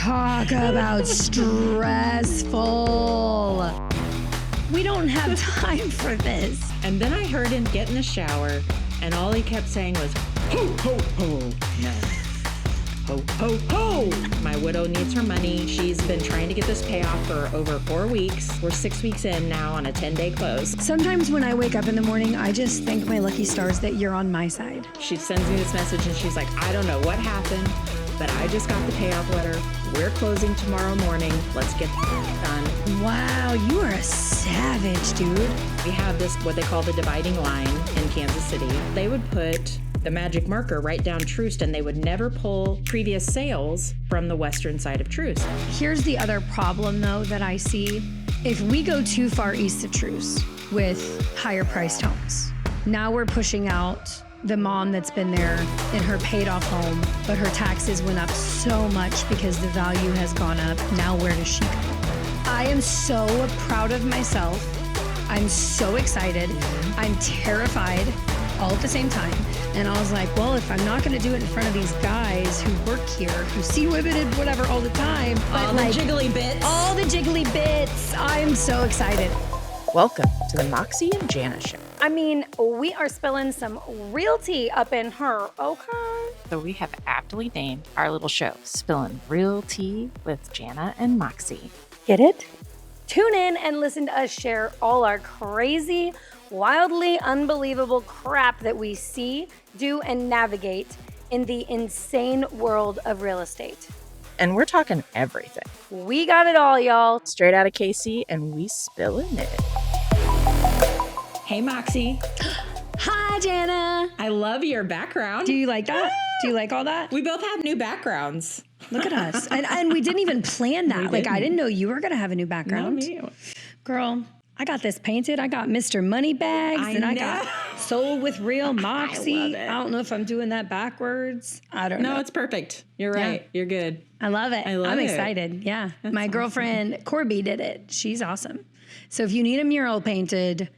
Talk about stressful. We don't have time for this. And then I heard him get in the shower, and all he kept saying was, ho, ho, ho. No. Ho, ho, ho. My widow needs her money. She's been trying to get this payoff for over 4 weeks. We're 6 weeks in now on a 10-day close. Sometimes when I wake up in the morning, I just thank my lucky stars that you're on my side. She sends me this message, and she's like, I don't know what happened, but I just got the payoff letter. We're closing tomorrow morning. Let's get done. Wow, you are a savage, dude. We have this, what they call the dividing line in Kansas City. They would put the magic marker right down Troost, and they would never pull previous sales from the western side of Troost. Here's the other problem, though, that I see. If we go too far east of Troost with higher priced homes, now we're pushing out the mom that's been there in her paid off home, but her taxes went up so much because the value has gone up. Now where does she go? I am so proud of myself. I'm so excited. I'm terrified all at the same time. And I was like, well, if I'm not gonna do it in front of these guys who work here, who see women and whatever all the time, but all like, the jiggly bits. all the jiggly bits, I'm so excited. Welcome to the Moxie and Jana Show. I mean, we are spilling some real tea up in her, okay? So we have aptly named our little show, Spilling Real Tea with Jana and Moxie. Get it? Tune in and listen to us share all our crazy, wildly unbelievable crap that we see, do, and navigate in the insane world of real estate. And we're talking everything. We got it all, y'all. Straight out of KC, and we spilling it. Hey, Moxie. Hi, Jana. I love your background. Do you like that? Do you like all that? We both have new backgrounds. Look at us. And we didn't even plan that. Like, I didn't know you were going to have a new background. No, me. Girl, I got this painted. I got Mr. Moneybags, I got Sold with Real Moxie. I love it. I don't know if I'm doing that backwards. I don't know. No, it's perfect. You're right. You're good. I love it. I love I'm it. excited. Yeah. My girlfriend, Corby, did it. She's awesome. So if you need a mural painted,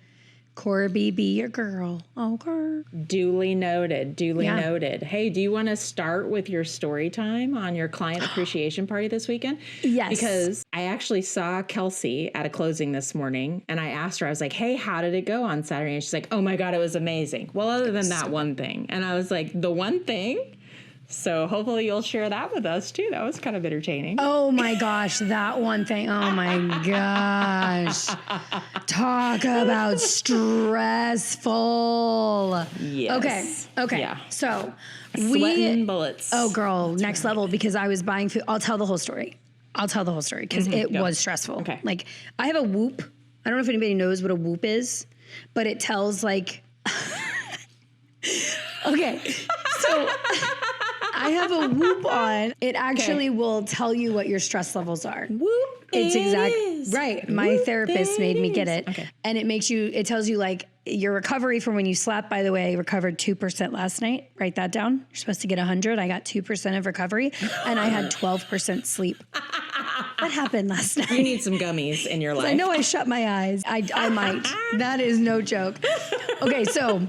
Corby, be your girl. Okay. Duly noted. Duly Yeah. noted. Hey, do you want to start with your story time on your client appreciation party this weekend? Yes. Because I actually saw Kelsey at a closing this morning, and I asked her, I was like, hey, how did it go on Saturday? And she's like, oh my God, it was amazing. Well, other than that one thing. And I was like, the one thing? So hopefully you'll share that with us too. That was kind of entertaining. Oh my gosh, that one thing. Oh my gosh. Talk about stressful. Yes. Okay. Yeah. So Sweating bullets. Oh girl, next level, because I was buying food. I'll tell the whole story because it was stressful. Okay. Like I have a Whoop. I don't know if anybody knows what a Whoop is, but it tells like, okay. So I have a Whoop on. It actually will tell you what your stress levels are. Whoop. It's is. right. My therapist made me get it. Okay. And it tells you like your recovery from when you slept, by the way, I recovered 2% last night. Write that down. You're supposed to get 100. I got 2% of recovery and I had 12% sleep. What happened last night? You need some gummies in your life. I know I shut my eyes. I might. That is no joke. Okay, so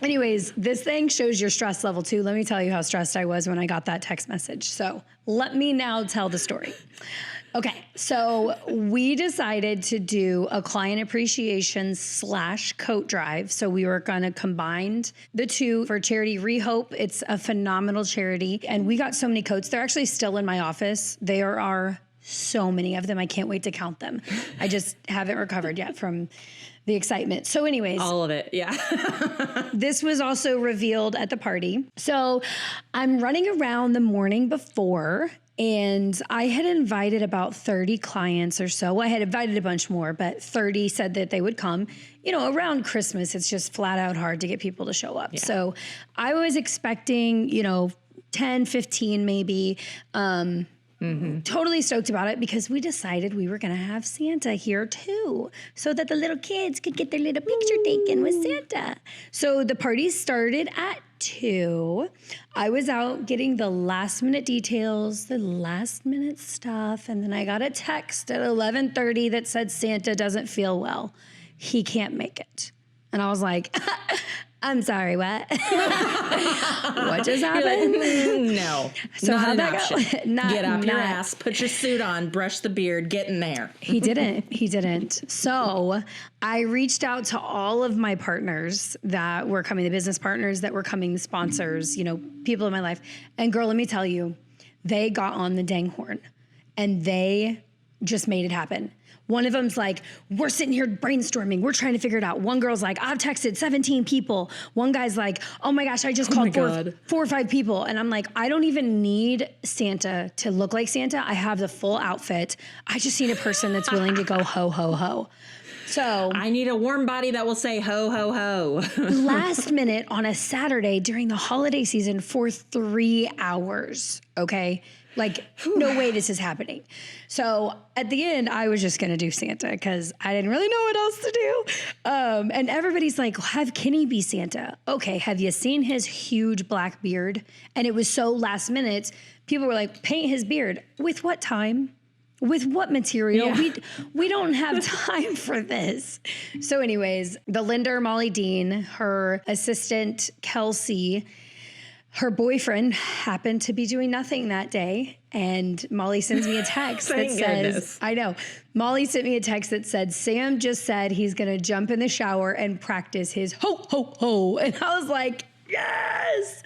anyways, this thing shows your stress level too. Let me tell you how stressed I was when I got that text message. So let me now tell the story. Okay, so we decided to do a client appreciation / coat drive. So we were going to combine the two for charity Rehope. It's a phenomenal charity. And we got so many coats. They're actually still in my office. There are so many of them. I can't wait to count them. I just haven't recovered yet from the excitement. So anyways. All of it, yeah. This was also revealed at the party. So I'm running around the morning before, and I had invited about 30 clients or so. I had invited a bunch more, but 30 said that they would come. You know, around Christmas, it's just flat out hard to get people to show up. Yeah. So I was expecting, 10, 15 maybe. Totally stoked about it because we decided we were going to have Santa here too, so that the little kids could get their little picture taken with Santa. So the party started at 2. I was out getting the last minute details, the last minute stuff, and then I got a text at 11:30 that said Santa doesn't feel well. He can't make it. And I was like, I'm sorry, what? What just happened? No. No. So not how'd an that option. go? Not- Get up your not- ass, put your suit on, brush the beard, get in there. He didn't. He didn't. So I reached out to all of my partners that were coming, the business partners that were coming, the sponsors, you know, people in my life. And girl, let me tell you, they got on the dang horn and they just made it happen. One of them's like, we're sitting here brainstorming. We're trying to figure it out. One girl's like, I've texted 17 people. One guy's like, oh my gosh, I just called four or five people. And I'm like, I don't even need Santa to look like Santa. I have the full outfit. I just need a person that's willing to go ho, ho, ho. So I need a warm body that will say ho, ho, ho. last minute on a Saturday during the holiday season for 3 hours. Okay. Like, no way this is happening. So at the end, I was just going to do Santa because I didn't really know what else to do. And everybody's like, have Kenny be Santa. Okay, have you seen his huge black beard? And it was so last minute. People were like, paint his beard. With what time? With what material? Yeah. We don't have time for this. So anyways, the lender, Molly Dean, her assistant, Kelsey, her boyfriend happened to be doing nothing that day. And Molly sends me a text that says, goodness. I know. Molly sent me a text that said, Sam just said he's going to jump in the shower and practice his ho, ho, ho. And I was like, yes.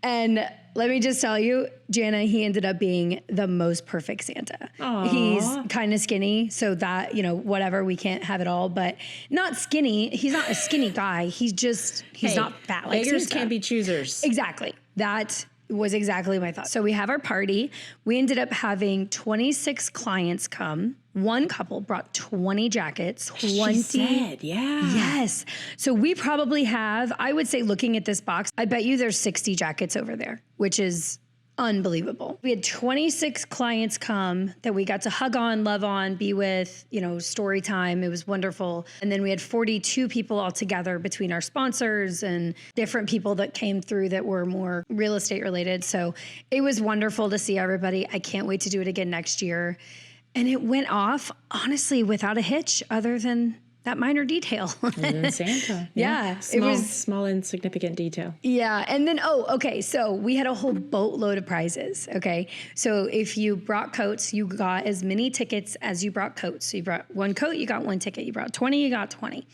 And let me just tell you, Jana, he ended up being the most perfect Santa. Aww. He's kind of skinny, so that, you know, whatever, we can't have it all, but not skinny. He's not a skinny guy. He's not fat like beggars Santa. can't be choosers. Exactly. That was exactly my thought. So we have our party. We ended up having 26 clients come. One couple brought 20 jackets. 20. She said, yeah. Yes. So we probably have, I would say, looking at this box, I bet you there's 60 jackets over there, which is unbelievable. We had 26 clients come that we got to hug on, love on, be with, you know, story time. It was wonderful. And then we had 42 people all together between our sponsors and different people that came through that were more real estate related. So it was wonderful to see everybody. I can't wait to do it again next year. And it went off, honestly, without a hitch other than that minor detail. Santa. Yeah. Small, it was small insignificant detail. Yeah. And then, okay. So we had a whole boatload of prizes. Okay. So if you brought coats, you got as many tickets as you brought coats. So you brought one coat, you got one ticket. You brought 20, you got 20.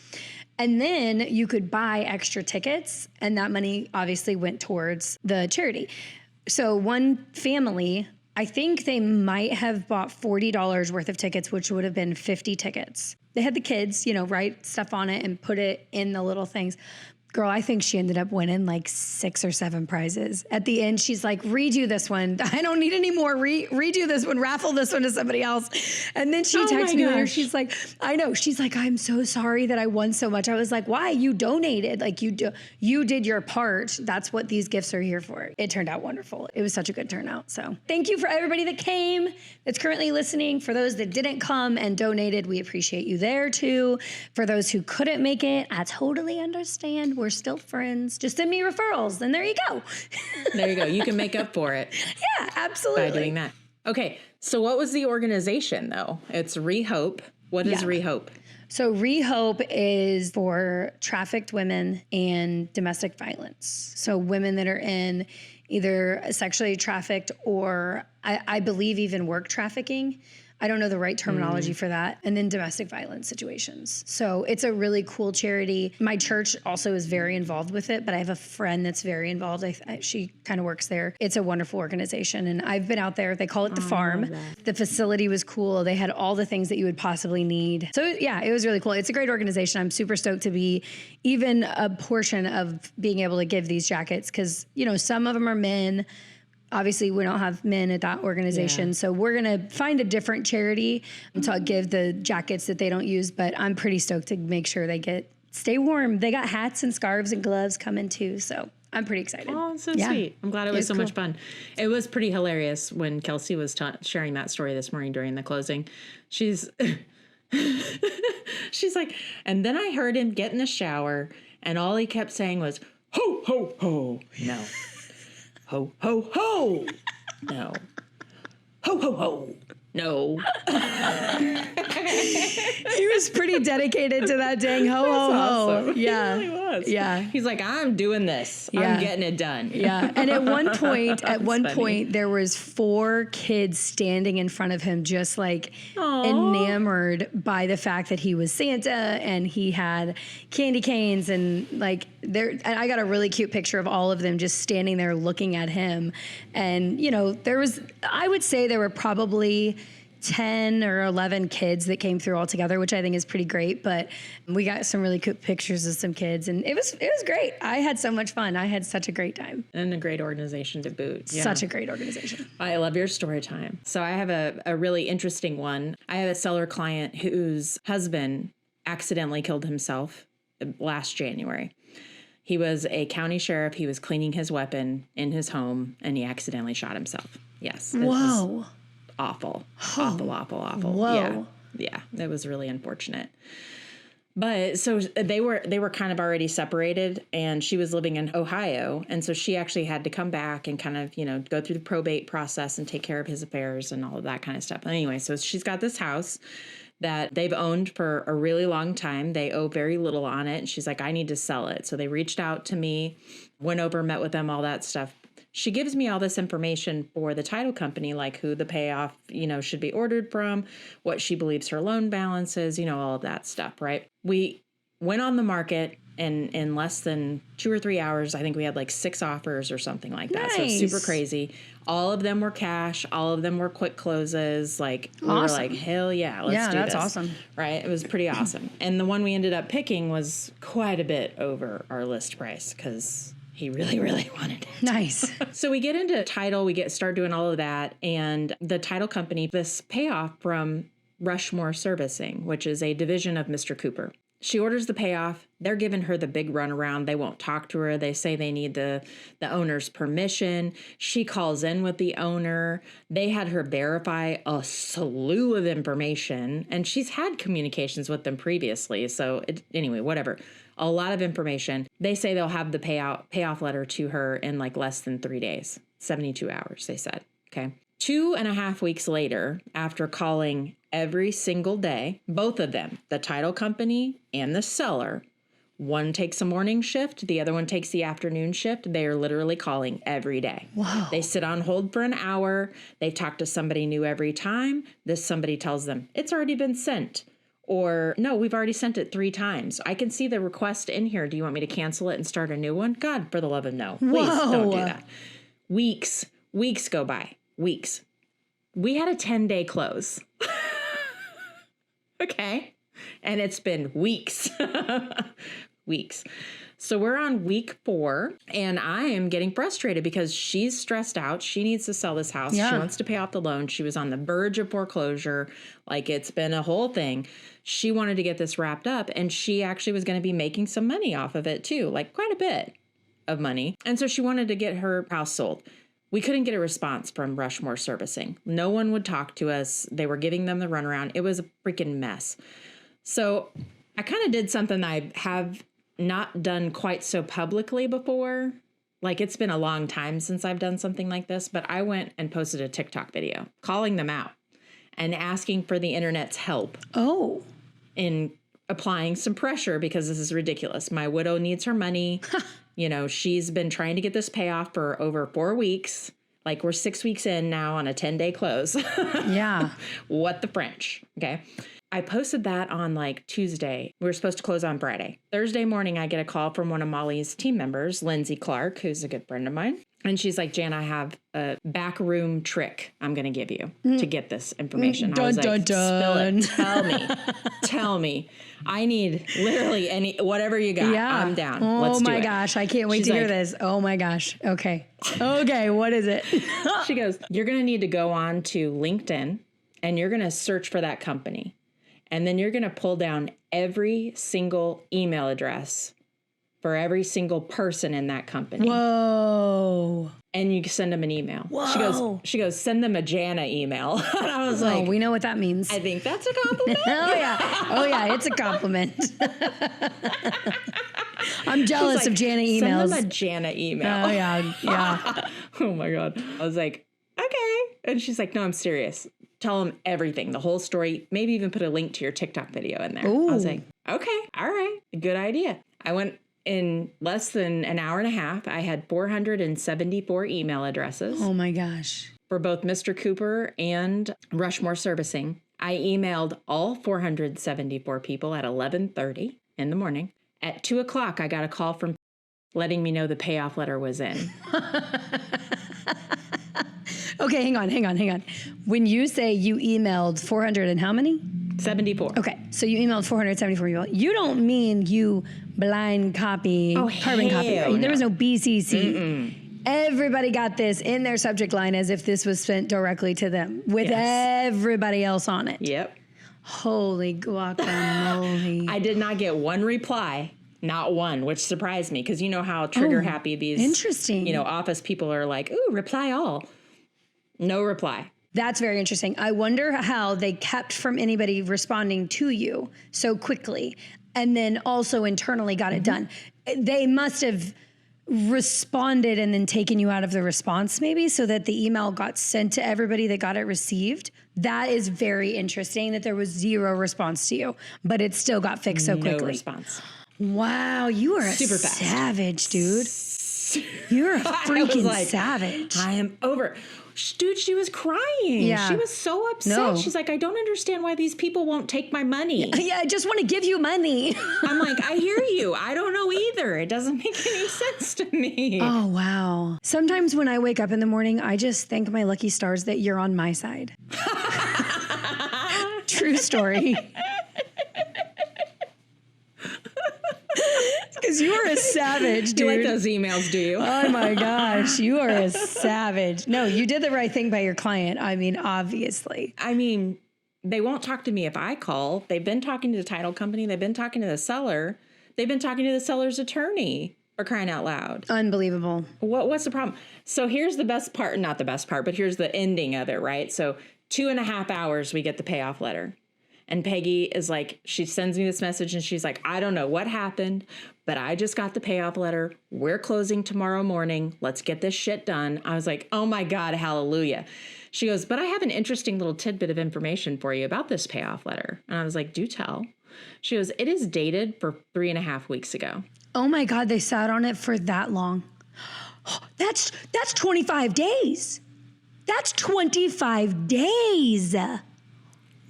And then you could buy extra tickets. And that money obviously went towards the charity. So one family, I think they might have bought $40 worth of tickets, which would have been 50 tickets. They had the kids, you know, write stuff on it and put it in the little things. Girl, I think she ended up winning like 6 or 7 prizes. At the end, she's like, redo this one. I don't need any more. Redo this one. Raffle this one to somebody else. And then she texted me later. She's like, I know. She's like, I'm so sorry that I won so much. I was like, why? You donated. Like you did your part. That's what these gifts are here for. It turned out wonderful. It was such a good turnout. So thank you for everybody that came, that's currently listening. For those that didn't come and donated, we appreciate you there too. For those who couldn't make it, I totally understand. We're still friends. Just send me referrals, and there you go. There you go. You can make up for it. Yeah, absolutely. By doing that. Okay. So what was the organization, though? It's Rehope. What is Rehope? So Rehope is for trafficked women and domestic violence. So women that are in either sexually trafficked or I believe even work trafficking. I don't know the right terminology for that. And then domestic violence situations. So it's a really cool charity. My church also is very involved with it, but I have a friend that's very involved. She kind of works there. It's a wonderful organization. And I've been out there. They call it the farm. The facility was cool. They had all the things that you would possibly need. So yeah, it was really cool. It's a great organization. I'm super stoked to be even a portion of being able to give these jackets because, you know, some of them are men. Obviously, we don't have men at that organization, so we're going to find a different charity to give the jackets that they don't use, but I'm pretty stoked to make sure they stay warm. They got hats and scarves and gloves coming too, so I'm pretty excited. Oh, so sweet. I'm glad it was so much fun. It was pretty hilarious when Kelsey was sharing that story this morning during the closing. She's like, and then I heard him get in the shower, and all he kept saying was, ho, ho, ho, no. Ho, ho, ho. No. Ho, ho, ho. No. He was pretty dedicated to that dang ho, ho, ho. Awesome. Yeah. He really was. Yeah. He's like, I'm doing this. Yeah. I'm getting it done. Yeah. And at one point, funny. there was 4 kids standing in front of him, just like Aw. enamored by the fact that he was Santa and he had candy canes and like and I got a really cute picture of all of them just standing there looking at him. And, you know, I would say there were probably 10 or 11 kids that came through all together, which I think is pretty great. But we got some really cute pictures of some kids, and it was great. I had so much fun. I had such a great time. And a great organization to boot. Yeah. Such a great organization. I love your story time. So I have a really interesting one. I have a seller client whose husband accidentally killed himself last January. He was a county sheriff. He was cleaning his weapon in his home, and he accidentally shot himself. Yes. Whoa. Awful. Awful. Whoa. Yeah. It was really unfortunate. But so they were kind of already separated, and she was living in Ohio. And so she actually had to come back and kind of, you know, go through the probate process and take care of his affairs and all of that kind of stuff. Anyway, so she's got this house that they've owned for a really long time. They owe very little on it. And she's like, I need to sell it. So they reached out to me, went over, met with them, all that stuff. She gives me all this information for the title company, like who the payoff, you know, should be ordered from, what she believes her loan balance is, you know, all of that stuff, right? We went on the market, and in less than 2 or 3 hours, I think we had like 6 offers or something like that. Nice. So it's super crazy. All of them were cash. All of them were quick closes. Like we were like, hell yeah, let's do this. Yeah, that's awesome. Right? It was pretty awesome. And the one we ended up picking was quite a bit over our list price because he really, really wanted it. Nice. So we get into title, we start doing all of that. And the title company, this payoff from Rushmore Servicing, which is a division of Mr. Cooper. She orders the payoff. They're giving her the big runaround. They won't talk to her. They say they need the owner's permission. She calls in with the owner. They had her verify a slew of information, and she's had communications with them previously. So anyway, whatever. A lot of information. They say they'll have the payoff letter to her in like less than 3 days, 72 hours, they said. Okay. 2.5 weeks later, after calling every single day, both of them, the title company and the seller, one takes a morning shift, the other one takes the afternoon shift. They are literally calling every day. Wow. They sit on hold for an hour. They talk to somebody new every time. This somebody tells them, it's already been sent. Or, no, we've already sent it 3 times. I can see the request in here. Do you want me to cancel it and start a new one? God, for the love of no. Please don't do that. Weeks go by. Weeks. We had a 10-day close. Okay. And it's been weeks. Weeks. So we're on week 4, and I am getting frustrated because she's stressed out. She needs to sell this house. Yeah. She wants to pay off the loan. She was on the verge of foreclosure. Like, it's been a whole thing. She wanted to get this wrapped up, and she actually was going to be making some money off of it too, like quite a bit of money. And so she wanted to get her house sold. We couldn't get a response from Rushmore Servicing. No one would talk to us. They were giving them the runaround. It was a freaking mess. So I kind of did something I have not done quite so publicly before. Like, it's been a long time since I've done something like this, but I went and posted a TikTok video calling them out and asking for the internet's help. Oh. In applying some pressure because this is ridiculous. My widow needs her money. You know, she's been trying to get this payoff for over 4 weeks. Like, we're 6 weeks in now on a 10-day close. Yeah. What the French? Okay. I posted that on like Tuesday. We were supposed to close on Friday. Thursday morning, I get a call from one of Molly's team members, Lindsay Clark, who's a good friend of mine. And she's like, Jan, I have a backroom trick I'm going to give you to get this information. I was like, spill it. Tell me. I need literally whatever you got. Yeah. I'm down. Oh Let's do my it. gosh. I can't wait She's to hear like, this. Oh my gosh. Okay. Okay. What is it? She goes, you're going to need to go on to LinkedIn and you're going to search for that company. And then you're going to pull down every single email address for every single person in that company. Whoa. And you send them an email. Whoa. She goes, send them a Jana email. And I was like, we know what that means. I think that's a compliment. Oh yeah, it's a compliment. I'm jealous like, of Jana emails. Send them a Jana email. Oh yeah. Oh my God. I was like, okay. And she's like, no, I'm serious. Tell them everything, the whole story, maybe even put a link to your TikTok video in there. Ooh. I was like, okay, all right, good idea. I went in less than an hour and a half, I had 474 email addresses. Oh my gosh. For both Mr. Cooper and Rushmore Servicing. I emailed all 474 people at 11:30 in the morning. At 2 o'clock, I got a call from letting me know the payoff letter was in. Okay, hang on. When you say you emailed 400 and how many? 74. Okay, so you emailed 474 people. You don't mean you blind copy, carbon copy. hell There was no. no BCC. Everybody got this in their subject line as if this was sent directly to them with everybody else on it. Yep. Holy guacamole. I did not get one reply. Not one, which surprised me because you know how trigger happy these interesting. Office people are like, ooh, reply all. No reply. That's very interesting. I wonder how they kept from anybody responding to you so quickly and then also internally got it done. They must have responded and then taken you out of the response maybe so that the email got sent to everybody that got it received. That is very interesting that there was zero response to you, but it still got fixed so quickly. No response. Wow, you are Super a fast. savage, dude. You're a freaking savage. I am over. Dude, she was crying. Yeah. She was so upset. No. She's like, I don't understand why these people won't take my money. Yeah, I just want to give you money. I'm like, I hear you. I don't know either. It doesn't make any sense to me. Oh, wow. Sometimes when I wake up in the morning, I just thank my lucky stars that you're on my side. True story. Because you are a savage, dude. You like those emails, do you? Oh my gosh, you are a savage. No, you did the right thing by your client. I mean, obviously. I mean, they won't talk to me if I call. They've been talking to the title company. They've been talking to the seller. They've been talking to the seller's attorney, for crying out loud. Unbelievable. What's the problem? So here's the best part, not the best part, but here's the ending of it, right? So 2.5 hours, we get the payoff letter. And Peggy is like, she sends me this message and she's like, I don't know what happened, but I just got the payoff letter. We're closing tomorrow morning. Let's get this shit done. I was like, oh my God, hallelujah. She goes, but I have an interesting little tidbit of information for you about this payoff letter. And I was like, do tell. She goes, it is dated for 3.5 weeks ago. Oh my God, they sat on it for that long. That's 25 days. That's 25 days.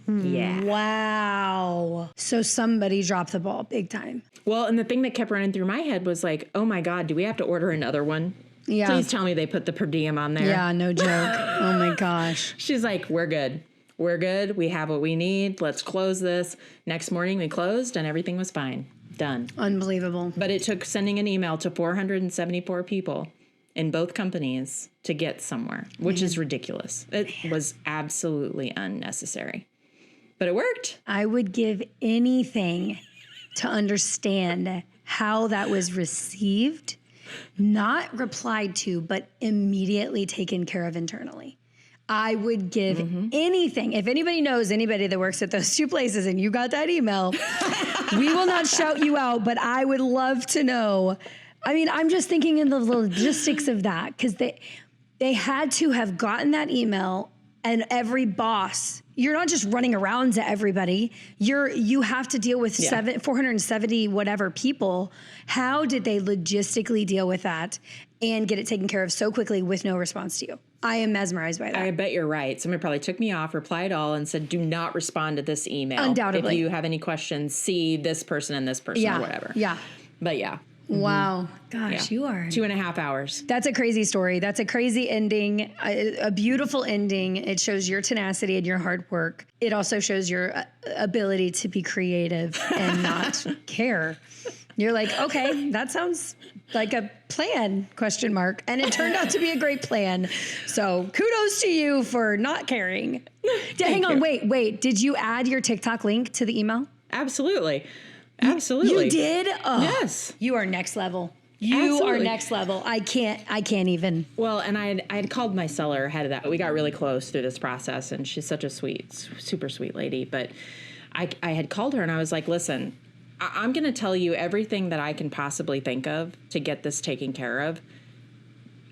Yeah. Wow. So somebody dropped the ball big time. Well, and the thing that kept running through my head was like, oh my God, do we have to order another one? Yeah. Please tell me they put the per diem on there. Yeah, no joke. Oh my gosh. She's like, we're good. We're good. We have what we need. Let's close this. Next morning we closed and everything was fine. Done. Unbelievable. But it took sending an email to 474 people in both companies to get somewhere, which is ridiculous. It was absolutely unnecessary. But it worked. I would give anything to understand how that was received, not replied to, but immediately taken care of internally. I would give anything. If anybody knows anybody that works at those two places and you got that email, we will not shout you out, but I would love to know. I mean, I'm just thinking in the logistics of that because they had to have gotten that email. And every boss, you're not just running around to everybody. You have to deal with 470 whatever people. How did they logistically deal with that and get it taken care of so quickly with no response to you? I am mesmerized by that. I bet you're right. Somebody probably took me off, replied all, and said, do not respond to this email. Undoubtedly. If you have any questions, see this person and this person or whatever. Yeah. But yeah. Wow. Gosh, Yeah. you are. 2.5 hours. That's a crazy story. That's a crazy ending, a beautiful ending. It shows your tenacity and your hard work. It also shows your ability to be creative and not care. You're like, okay, that sounds like a plan, ? And it turned out to be a great plan. So kudos to you for not caring. Hang on, wait. Did you add your TikTok link to the email? Absolutely. Absolutely. You did? Oh, Yes. You are next level. You Absolutely. are next level. I can't even. Well, and I had called my seller ahead of that. We got really close through this process, and she's such a super sweet lady. But I had called her, and I was like, listen, I'm going to tell you everything that I can possibly think of to get this taken care of.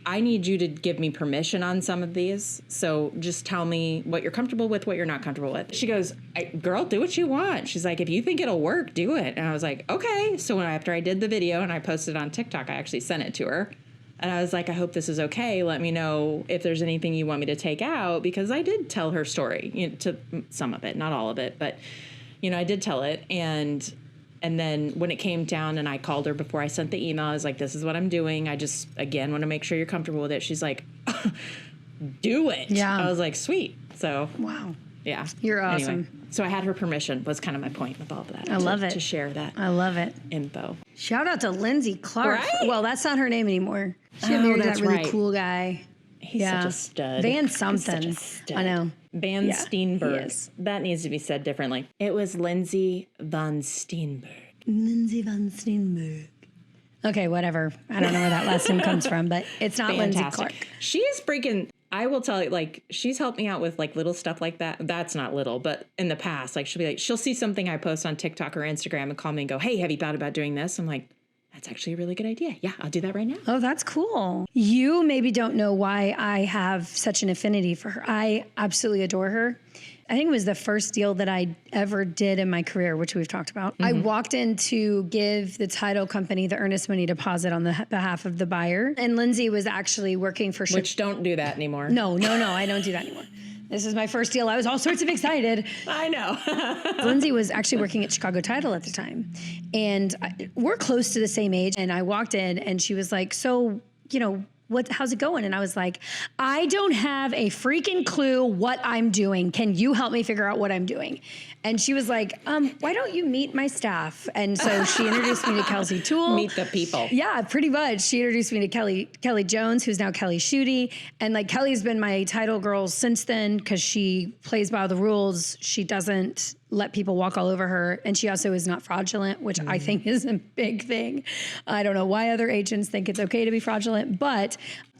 I need you to give me permission on some of these. So just tell me what you're comfortable with, what you're not comfortable with. She goes, girl, do what you want. She's like, if you think it'll work, do it. And I was like, okay. So after I did the video and I posted it on TikTok, I actually sent it to her. And I was like, I hope this is okay. Let me know if there's anything you want me to take out, because I did tell her story, to some of it, not all of it, but I did tell it. And then when it came down and I called her before I sent the email, I was like, this is what I'm doing. I just, again, want to make sure you're comfortable with it. She's like, do it. Yeah. I was like, sweet. So, wow. Yeah. You're awesome. Anyway, so I had her permission was kind of my point with all of that. I love it. To share that. I love it. Info. Shout out to Lindsay Clark. Right? Well, that's not her name anymore. She got married to that really cool guy. He's such a stud. Van something. I know. Van Steenberg. Yes. That needs to be said differently. It was Lindsay von Steenberg. Lindsay von Steenberg. Okay, whatever. I don't know where that last name comes from, but it's not Lindsay Clark. She is freaking, I will tell you, she's helped me out with little stuff like that. That's not little, but in the past, she'll see something I post on TikTok or Instagram and call me and go, hey, have you thought about doing this? I'm like, that's actually a really good idea. Yeah, I'll do that right now. Oh, that's cool. You maybe don't know why I have such an affinity for her. I absolutely adore her. I think it was the first deal that I ever did in my career, which we've talked about. I walked in to give the title company the earnest money deposit on the behalf of the buyer. And Lindsay was actually working for... Which don't do that anymore. No, I don't do that anymore. This is my first deal. I was all sorts of excited. I know. Lindsay was actually working at Chicago Title at the time. And we're close to the same age. And I walked in and she was like, so, how's it going? And I was like, I don't have a freaking clue what I'm doing. Can you help me figure out what I'm doing? And she was like, why don't you meet my staff? And so she introduced me to Kelsey Toole. Meet the people. Yeah, pretty much. She introduced me to Kelly Jones, who's now Kelly Schutte. And Kelly's been my title girl since then because she plays by the rules. She doesn't let people walk all over her. And she also is not fraudulent, which I think is a big thing. I don't know why other agents think it's okay to be fraudulent,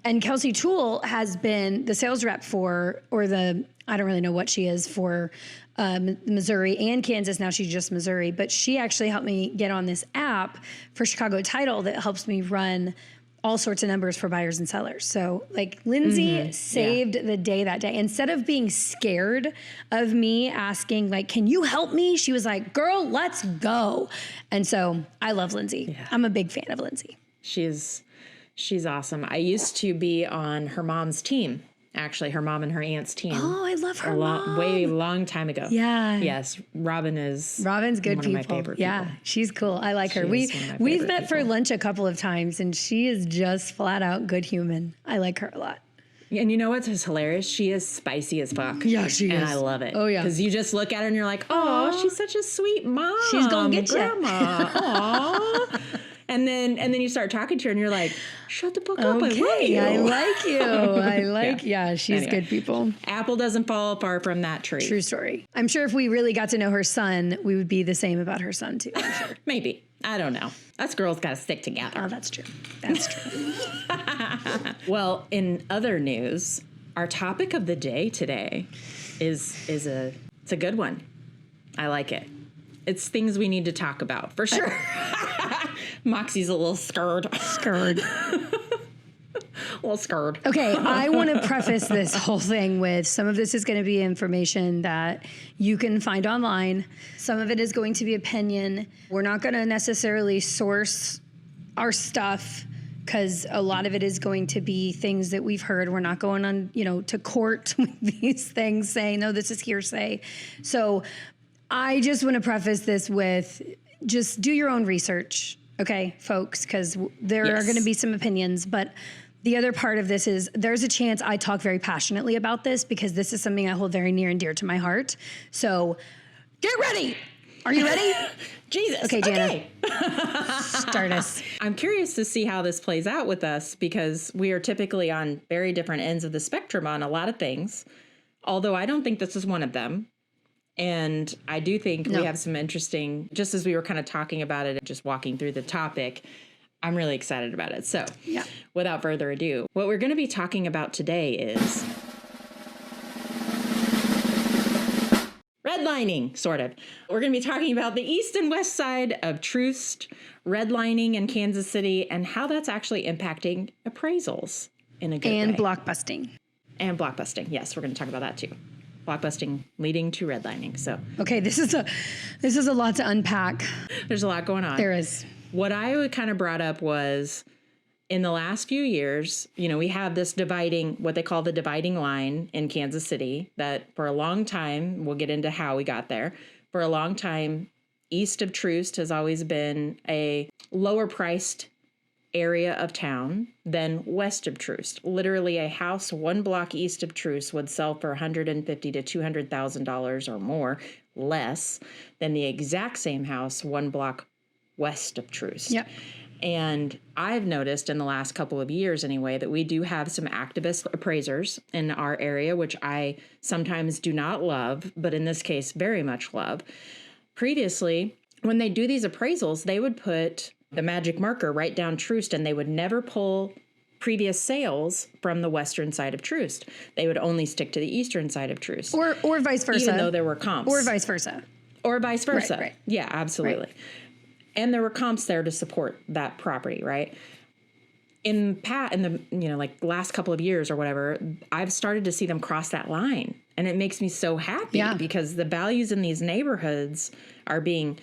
and Kelsey Toole has been the sales rep I don't really know what she is for Missouri and Kansas. Now she's just Missouri, but she actually helped me get on this app for Chicago Title that helps me run all sorts of numbers for buyers and sellers. So Lindsay saved the day that day. Instead of being scared of me asking can you help me? She was like, girl, let's go. And so I love Lindsay. Yeah. I'm a big fan of Lindsay. She's awesome. I used to be on her mom's team. Actually, her mom and her aunt's team. Oh, I love her mom. Way long time ago. Yeah. Yes, Robin's good one people. Of my favorite yeah, people. She's cool. I like her. We've met for lunch a couple of times, and she is just flat out good human. I like her a lot. And you know what's hilarious? She is spicy as fuck. Yeah, she is. And I love it. Oh, yeah. Because you just look at her and you're like, oh, she's such a sweet mom. She's going to get grandma. Aw. And then you start talking to her and you're like, shut the fuck up. I love you. I like you. She's good people. Apple doesn't fall far from that tree. True story. I'm sure if we really got to know her son, we would be the same about her son too, I'm sure. Maybe. I don't know. Us girls got to stick together. Oh, that's true. That's true. Well, in other news, our topic of the day today is a good one. I like it. It's things we need to talk about, for sure. Moxie's a little scared. A little scared. Okay, I want to preface this whole thing with some of this is going to be information that you can find online. Some of it is going to be opinion. We're not going to necessarily source our stuff because a lot of it is going to be things that we've heard. We're not going on, to court with these things saying, no, this is hearsay. So I just want to preface this with just do your own research, okay, folks, because there are going to be some opinions. But the other part of this is there's a chance I talk very passionately about this because this is something I hold very near and dear to my heart. So get ready. Are you ready? Jesus. Okay, Jana. Okay. Start us. I'm curious to see how this plays out with us because we are typically on very different ends of the spectrum on a lot of things, although I don't think this is one of them. And I do think we have some interesting, just as we were kind of talking about it, just walking through the topic, I'm really excited about it. So without further ado, what we're going to be talking about today is redlining, sort of. We're going to be talking about the east and west side of Troost, redlining in Kansas City, and how that's actually impacting appraisals in a good and way. blockbusting. And blockbusting. Yes, we're going to talk about that too. Blockbusting leading to redlining. So Okay, this is a lot to unpack. there's a lot going on. There is. What I kind of brought up was in the last few years, we have this what they call the dividing line in Kansas City that for a long time, we'll get into how we got there. For a long time, east of Troost has always been a lower priced area of town than west of Troost. Literally a house 1 block east of Troost would sell for $150,000 to $200,000 or more less than the exact same house 1 block west of Troost. Yep. And I've noticed in the last couple of years anyway that we do have some activist appraisers in our area, which I sometimes do not love, but in this case very much love. Previously, when they do these appraisals, they would put the magic marker right down Troost, and they would never pull previous sales from the western side of Troost. They would only stick to the eastern side of Troost. Or vice versa. Even though there were comps. Or vice versa. Or vice versa. Right. Yeah, absolutely. Right. And there were comps there to support that property, right? In the like last couple of years or whatever, I've started to see them cross that line. And it makes me so happy because the values in these neighborhoods are being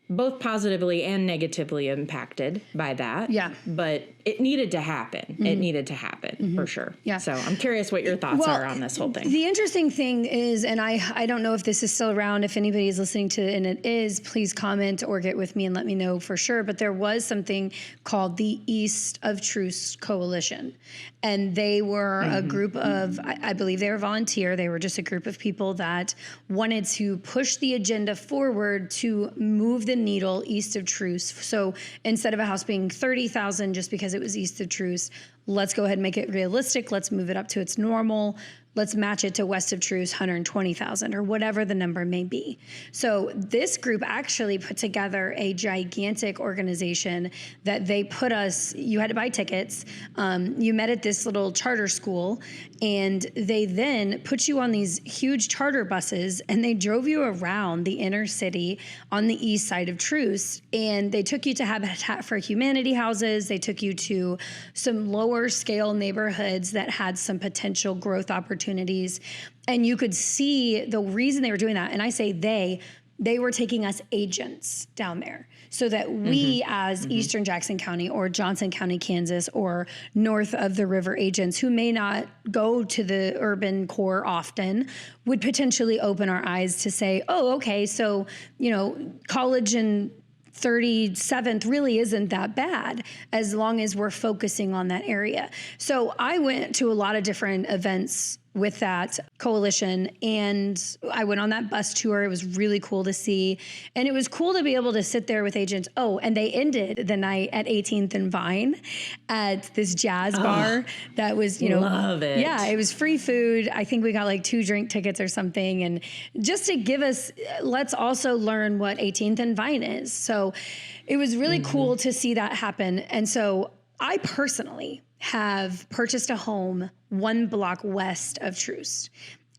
both positively and negatively impacted by that. Yeah. But it needed to happen. Mm-hmm. It needed to happen for sure. Yeah. So I'm curious what your thoughts are on this whole thing. The interesting thing is, and I don't know if this is still around, if anybody is listening to it and it is, please comment or get with me and let me know for sure. But there was something called the East of Truth Coalition. And they were a group of, I believe they were volunteer. They were just a group of people that wanted to push the agenda forward to move the needle east of Truth. So instead of a house being $30,000 just because it was east of Truth, let's go ahead and make it realistic. Let's move it up to its normal. Let's match it to west of Truth, 120,000 or whatever the number may be. So this group actually put together a gigantic organization that they put us, you had to buy tickets. You met at this little charter school, and they then put you on these huge charter buses, and they drove you around the inner city on the east side of Truth. And they took you to Habitat for Humanity houses. They took you to some lower scale neighborhoods that had some potential growth opportunities. And you could see the reason they were doing that. And I say they were taking us agents down there so that we as Eastern Jackson County or Johnson County, Kansas, or north of the river agents who may not go to the urban core often would potentially open our eyes to say, oh, okay, so, college and 37th really isn't that bad as long as we're focusing on that area. So I went to a lot of different events with that coalition, and I went on that bus tour. It was really cool to see. And it was cool to be able to sit there with agents. Oh, and they ended the night at 18th and Vine at this jazz bar that was, love it. Yeah, it was free food. I think we got like 2 drink tickets or something. And just to give us, let's also learn what 18th and Vine is. So it was really cool to see that happen. And so I personally have purchased a home 1 block west of Troost.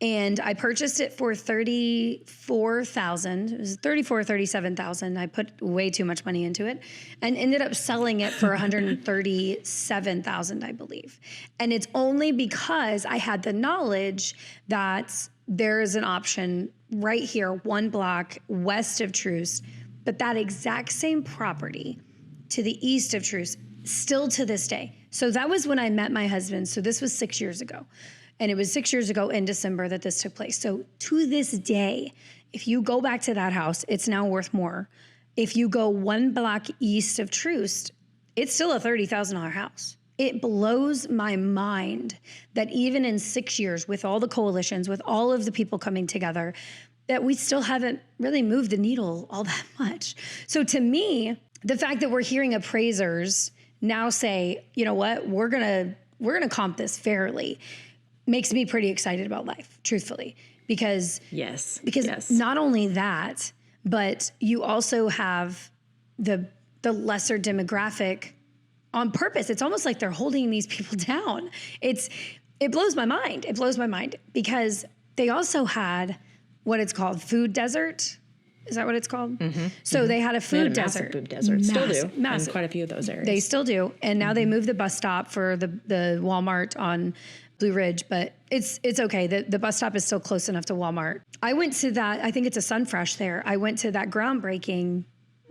And I purchased it for $34,000. It was $34,000 or $37,000. I put way too much money into it and ended up selling it for $137,000, I believe. And it's only because I had the knowledge that there is an option right here, 1 block west of Troost, but that exact same property to the east of Troost, still to this day. So that was when I met my husband. So this was 6 years ago. And it was 6 years ago in December that this took place. So to this day, if you go back to that house, it's now worth more. If you go 1 block east of Troost, it's still a $30,000 house. It blows my mind that even in 6 years, with all the coalitions, with all of the people coming together, that we still haven't really moved the needle all that much. So to me, the fact that we're hearing appraisers now say, you know what, we're gonna comp this fairly, makes me pretty excited about life, truthfully, because not only that, but you also have the lesser demographic on purpose. It's almost like they're holding these people down. It blows my mind. It blows my mind because they also had what it's called food desert Is that what it's called? So they had a They had food a massive desert. food desert. Still do. Massive. In quite a few of those areas. They still do. And now they moved the bus stop for the Walmart on Blue Ridge, but it's okay. The bus stop is still close enough to Walmart. I went to that, I think it's a Sunfresh there. I went to that groundbreaking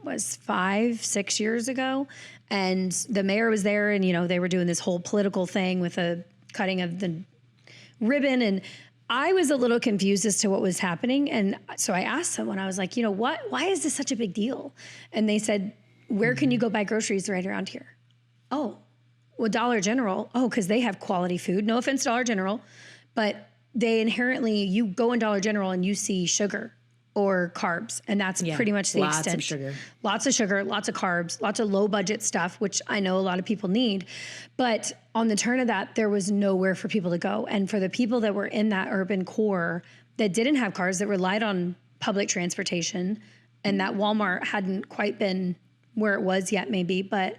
was 5-6 years ago. And the mayor was there and, they were doing this whole political thing with a cutting of the ribbon. And I was a little confused as to what was happening. And so I asked someone, I was like, why is this such a big deal? And they said, where can you go buy groceries right around here? Oh, well, Dollar General. Oh, because they have quality food. No offense, Dollar General. But they inherently, you go in Dollar General and you see sugar or carbs. And that's pretty much the extent. Lots of sugar. Lots of sugar, lots of carbs, lots of low budget stuff, which I know a lot of people need. But on the turn of that, there was nowhere for people to go. And for the people that were in that urban core that didn't have cars, that relied on public transportation, and that Walmart hadn't quite been where it was yet maybe, but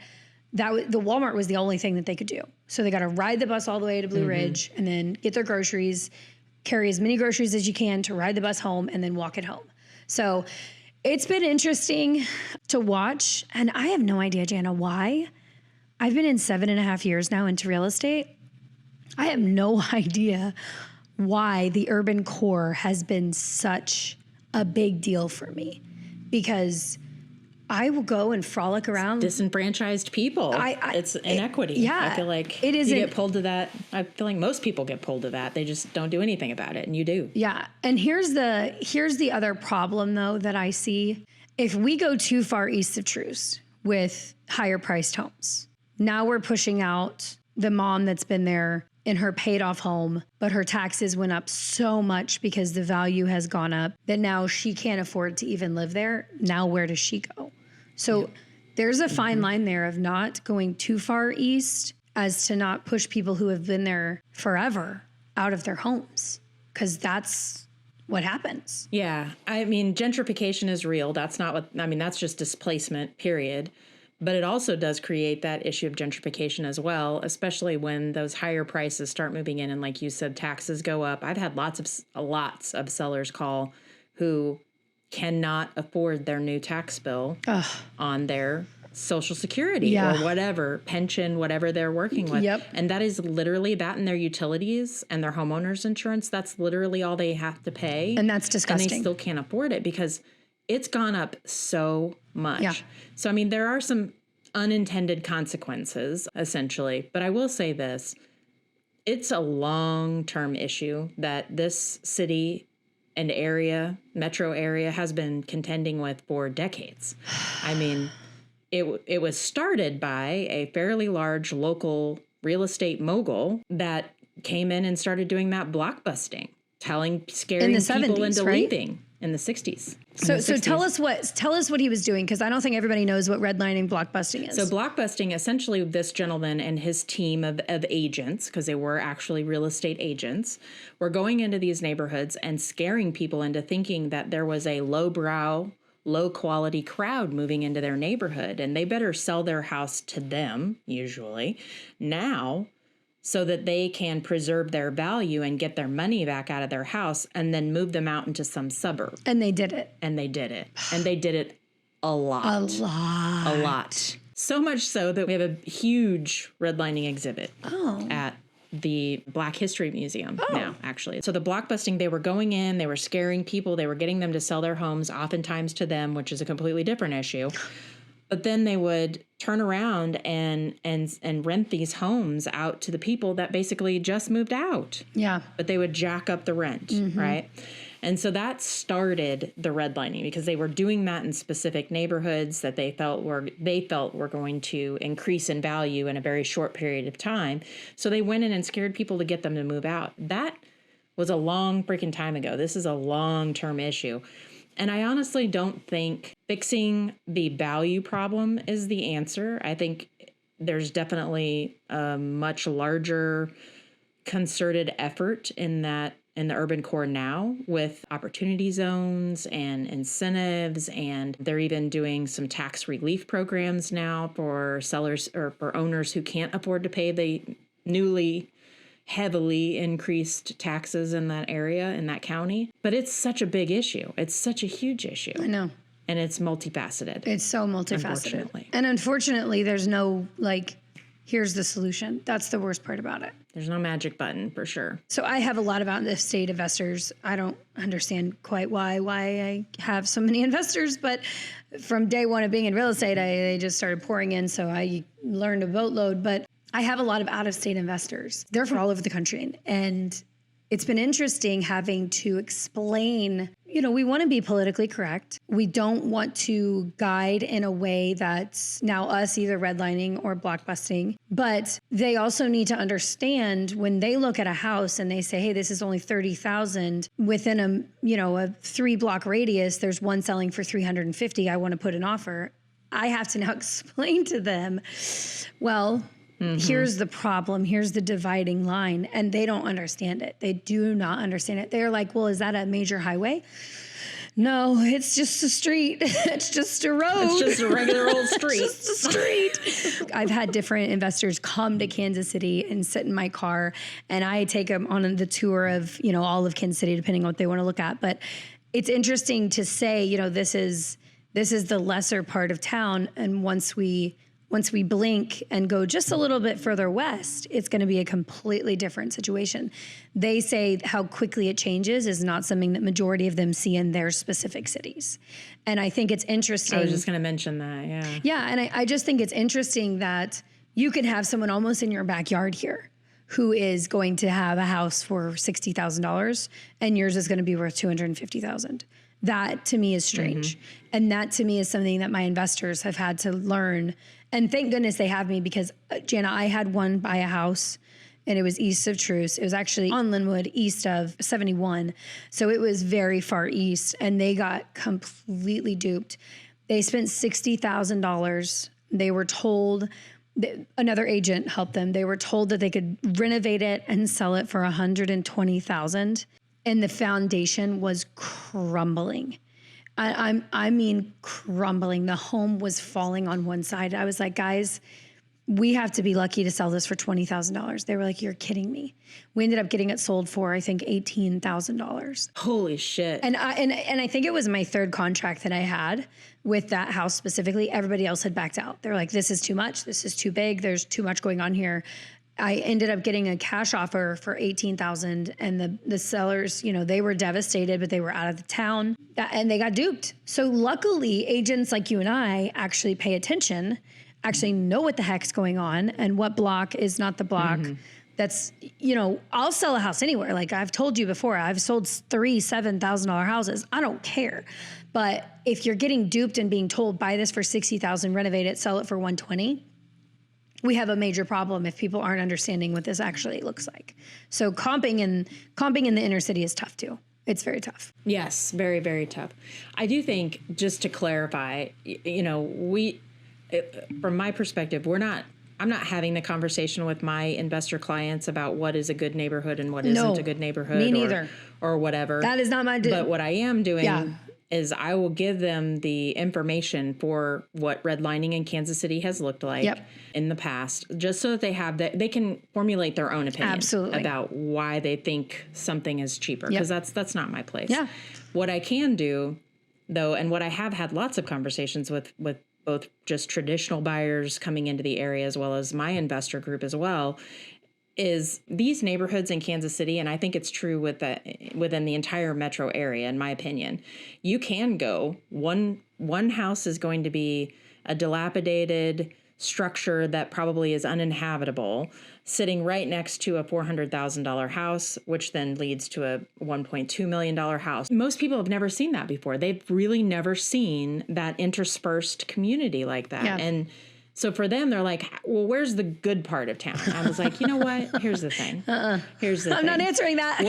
the Walmart was the only thing that they could do. So they got to ride the bus all the way to Blue Ridge and then get their groceries, carry as many groceries as you can to ride the bus home and then walk it home. So it's been interesting to watch. And I have no idea, Jana, why. I've been in 7.5 years now into real estate. I have no idea why the urban core has been such a big deal for me, because I will go and frolic around. Disenfranchised people. It's inequity. Yeah. I feel like it is you get pulled to that. I feel like most people get pulled to that. They just don't do anything about it, and you do. Yeah. And here's the other problem, though, that I see. If we go too far east of Truce with higher priced homes, now we're pushing out the mom that's been there in her paid off home, but her taxes went up so much because the value has gone up that now she can't afford to even live there. Now where does she go? So there's a fine line there of not going too far east as to not push people who have been there forever out of their homes, because that's what happens. Yeah. I mean, gentrification is real. That's just displacement, period. But it also does create that issue of gentrification as well, especially when those higher prices start moving in. And like you said, taxes go up. I've had lots of sellers call who cannot afford their new tax bill on their Social Security or whatever, pension, whatever they're working with. Yep. And that is literally that, and their utilities and their homeowners insurance. That's literally all they have to pay. And that's disgusting. And they still can't afford it because it's gone up so much. Yeah. So, I mean, there are some unintended consequences, essentially. But I will say this. It's a long-term issue that this city and metro area, has been contending with for decades. I mean, it was started by a fairly large local real estate mogul that came in and started doing that blockbusting, scaring people 70s, into right? leaving in the 60s. So tell us what he was doing, because I don't think everybody knows what redlining blockbusting is. So blockbusting, essentially, this gentleman and his team of agents, because they were actually real estate agents, were going into these neighborhoods and scaring people into thinking that there was a lowbrow, low-quality crowd moving into their neighborhood, and they better sell their house to them, usually, now, so that they can preserve their value and get their money back out of their house and then move them out into some suburb. And they did it. And they did it. And they did it a lot. A lot. So much so that we have a huge redlining exhibit at the Black History Museum now, actually. So the blockbusting, they were going in, they were scaring people, they were getting them to sell their homes, oftentimes to them, which is a completely different issue. But then they would turn around and rent these homes out to the people that basically just moved out. Yeah. But they would jack up the rent, right? And so that started the redlining, because they were doing that in specific neighborhoods that they felt were going to increase in value in a very short period of time. So they went in and scared people to get them to move out. That was a long freaking time ago. This is a long-term issue. And I honestly don't think fixing the value problem is the answer. I think there's definitely a much larger concerted effort in the urban core now, with opportunity zones and incentives, and they're even doing some tax relief programs now for sellers or for owners who can't afford to pay the newly heavily increased taxes in that area, in that county. But it's such a big issue. It's such a huge issue. I know. And it's multifaceted. It's so multifaceted. And unfortunately, there's no, like, here's the solution. That's the worst part about it. There's no magic button for sure. So I have a lot of out-of-state investors. I don't understand quite why I have so many investors, but from day one of being in real estate, they just started pouring in. So I learned a boatload, but I have a lot of out-of-state investors. They're from all over the country. And it's been interesting having to explain, we want to be politically correct. We don't want to guide in a way that's now us either redlining or blockbusting, but they also need to understand when they look at a house and they say, hey, this is only 30,000 within a 3-block radius, there's one selling for 350. I want to put an offer. I have to now explain to them, well, here's the problem. Here's the dividing line. And they don't understand it. They do not understand it. They're like, well, is that a major highway? No, it's just a street. It's just a road. It's just a regular old street. It's just a street. I've had different investors come to Kansas City and sit in my car, and I take them on the tour of, all of Kansas City, depending on what they want to look at. But it's interesting to say, this is the lesser part of town. And once we blink and go just a little bit further west, it's going to be a completely different situation. They say how quickly it changes is not something that majority of them see in their specific cities. And I think it's interesting. I was just going to mention that, yeah. Yeah, and I just think it's interesting that you could have someone almost in your backyard here who is going to have a house for $60,000 and yours is going to be worth $250,000. That to me is strange. And that to me is something that my investors have had to learn. And thank goodness they have me because, Jana, I had one buy a house and it was east of Truce. It was actually on Linwood, east of 71. So it was very far east and they got completely duped. They spent $60,000. They were told, another agent helped them. They were told that they could renovate it and sell it for $120,000. And the foundation was crumbling. I mean, crumbling. The home was falling on one side. I was like, guys, we have to be lucky to sell this for $20,000. They were like, you're kidding me. We ended up getting it sold for, I think, $18,000. Holy shit. And I think it was my third contract that I had with that house specifically. Everybody else had backed out. They're like, this is too much. This is too big. There's too much going on here. I ended up getting a cash offer for $18,000 and the sellers, they were devastated, but they were out of the town and they got duped. So luckily agents like you and I actually pay attention, actually know what the heck's going on and what block is not the block. That's, I'll sell a house anywhere. Like I've told you before, I've sold 3 $7,000 houses. I don't care. But if you're getting duped and being told buy this for $60,000, renovate it, sell it for $120,000, we have a major problem if people aren't understanding what this actually looks like. So comping in the inner city is tough too. It's very tough. Yes, very, very tough. I do think, just to clarify, from my perspective, I'm not having the conversation with my investor clients about what is a good neighborhood and what isn't a good neighborhood. Me neither. Or whatever. That is not my deal. But what I am doing is I will give them the information for what redlining in Kansas City has looked like in the past, just so that they have that they can formulate their own opinion about why they think something is cheaper. Because that's not my place. Yeah. What I can do, though, and what I have had lots of conversations with both just traditional buyers coming into the area as well as my investor group as well, is these neighborhoods in Kansas City, and I think it's true within the entire metro area, in my opinion, you can go, one house is going to be a dilapidated structure that probably is uninhabitable, sitting right next to a $400,000 house, which then leads to a $1.2 million house. Most people have never seen that before. They've really never seen that interspersed community like that. Yeah. And so for them, they're like, well, where's the good part of town? I was like, you know what? Here's the thing. Here's the thing. I'm not answering that.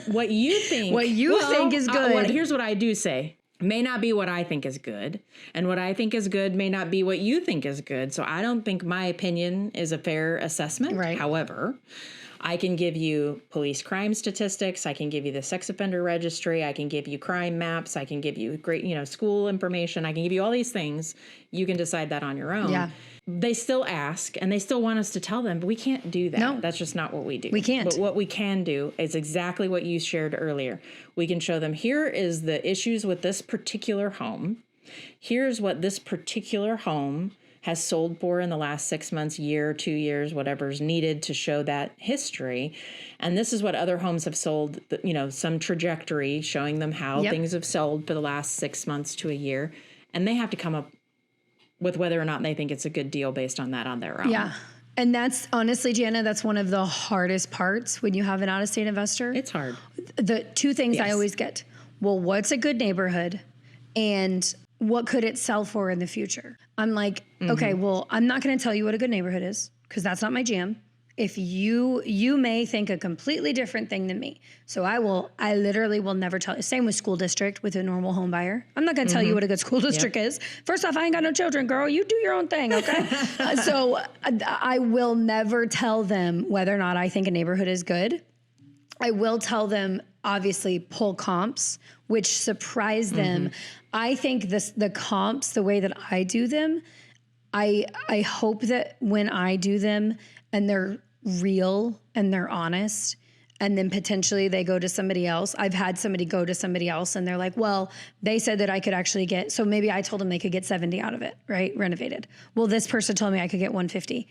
What you think. What you think is good. Here's what I do say. May not be what I think is good. And what I think is good may not be what you think is good. So I don't think my opinion is a fair assessment. Right. However, I can give you police crime statistics. I can give you the sex offender registry. I can give you crime maps. I can give you great, school information. I can give you all these things. You can decide that on your own. Yeah. They still ask and they still want us to tell them, but we can't do that. No. That's just not what we do. We can't. But what we can do is exactly what you shared earlier. We can show them, here is the issues with this particular home. Here's what this particular home has sold for in the last 6 months, year, 2 years, whatever's needed to show that history. And this is what other homes have sold, some trajectory showing them how things have sold for the last 6 months to a year. And they have to come up with whether or not they think it's a good deal based on that on their own. Yeah. And that's honestly, Jana, that's one of the hardest parts when you have an out-of-state investor. It's hard. The two things I Yes. always get, well, what's a good neighborhood and what could it sell for in the future? I'm like, okay, well, I'm not going to tell you what a good neighborhood is because that's not my jam. If you may think a completely different thing than me. So I literally will never tell you. Same with school district with a normal home buyer. I'm not going to tell you what a good school district is. First off, I ain't got no children, girl. You do your own thing, okay? So I will never tell them whether or not I think a neighborhood is good. I will tell them, obviously, pull comps, which surprise them. I think the comps, the way that I do them, I hope that when I do them and they're real and they're honest, and then potentially they go to somebody else. I've had somebody go to somebody else and they're like, well, they said that I could actually get, so maybe I told them they could get 70 out of it, right? Renovated. Well, this person told me I could get 150.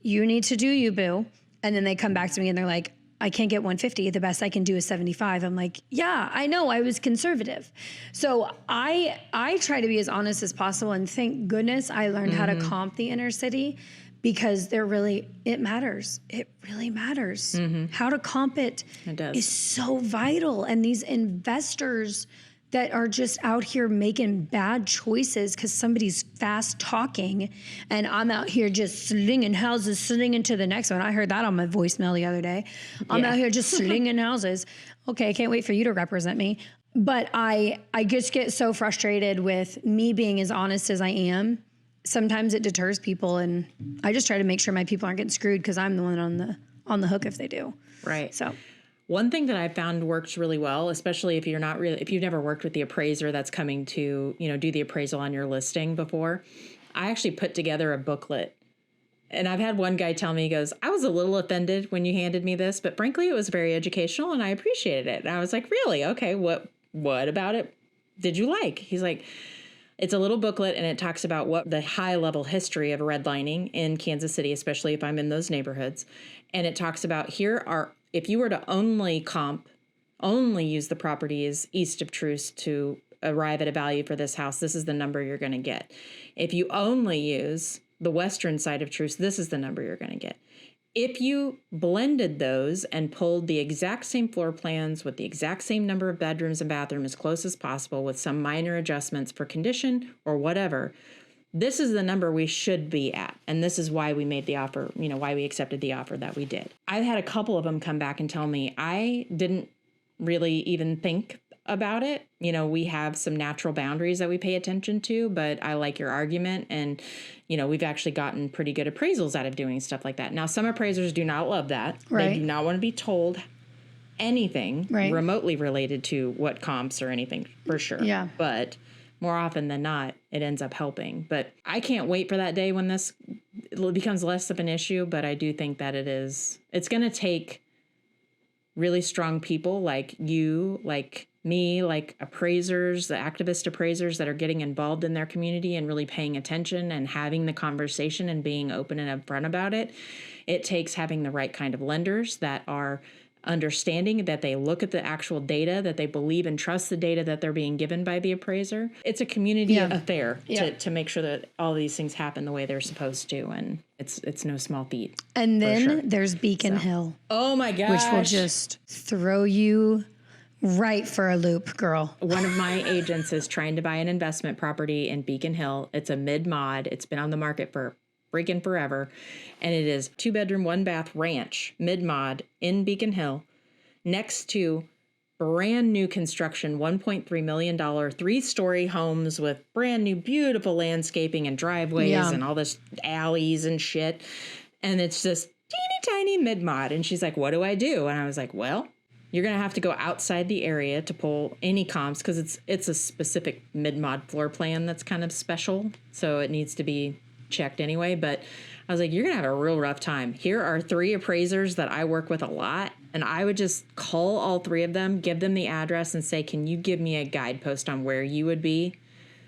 You need to do you, boo. And then they come back to me and they're like, I can't get 150. The best I can do is 75. I'm like, yeah, I know. I was conservative. So I try to be as honest as possible. And thank goodness I learned how to comp the inner city because it matters. It really matters. How to comp it is so vital. And these investors that are just out here making bad choices because somebody's fast talking and I'm out here just slinging houses, slinging to the next one. I heard that on my voicemail the other day. I'm out here just slinging houses. Okay, I can't wait for you to represent me. But I just get so frustrated with me being as honest as I am. Sometimes it deters people and I just try to make sure my people aren't getting screwed because I'm the one on the hook if they do. Right. So one thing that I found works really well, especially if you've never worked with the appraiser that's coming to, do the appraisal on your listing before, I actually put together a booklet. And I've had one guy tell me, he goes, I was a little offended when you handed me this, but frankly, it was very educational and I appreciated it. And I was like, really? Okay. What about it did you like? He's like, it's a little booklet and it talks about what the high level history of redlining in Kansas City, especially if I'm in those neighborhoods. And it talks about if you were to only use the properties east of Truce to arrive at a value for this house, this is the number you're going to get. If you only use the western side of Truce, this is the number you're going to get. If you blended those and pulled the exact same floor plans with the exact same number of bedrooms and bathrooms as close as possible with some minor adjustments for condition or whatever, this is the number we should be at. And this is why we made the offer, why we accepted the offer that we did. I've had a couple of them come back and tell me, I didn't really even think about it. We have some natural boundaries that we pay attention to, but I like your argument. And, we've actually gotten pretty good appraisals out of doing stuff like that. Now, some appraisers do not love that. Right. They do not want to be told anything right. remotely related to what comps or anything for sure. Yeah. But more often than not, it ends up helping. But I can't wait for that day when this becomes less of an issue. But I do think that it's going to take really strong people like you, like me, like appraisers, the activist appraisers that are getting involved in their community and really paying attention and having the conversation and being open and upfront about it. It takes having the right kind of lenders that are understanding, that they look at the actual data, that they believe and trust the data that they're being given by the appraiser. It's a community affair to make sure that all these things happen the way they're supposed to. And it's no small feat. And then there's Beacon Hill. Oh my gosh. Which will just throw you right for a loop, girl. One of my agents is trying to buy an investment property in Beacon Hill. It's a mid-mod. It's been on the market for freaking forever. And it is 2-bedroom, 1-bath ranch, mid-mod in Beacon Hill, next to brand new construction, $1.3 million, 3-story homes with brand new, beautiful landscaping and driveways and all this alleys and shit. And it's just teeny tiny mid-mod. And she's like, what do I do? And I was like, well, you're going to have to go outside the area to pull any comps because it's a specific mid-mod floor plan that's kind of special. So it needs to be checked anyway. But I was like, you're going to have a real rough time. Here are 3 appraisers that I work with a lot. And I would just call all 3 of them, give them the address and say, can you give me a guidepost on where you would be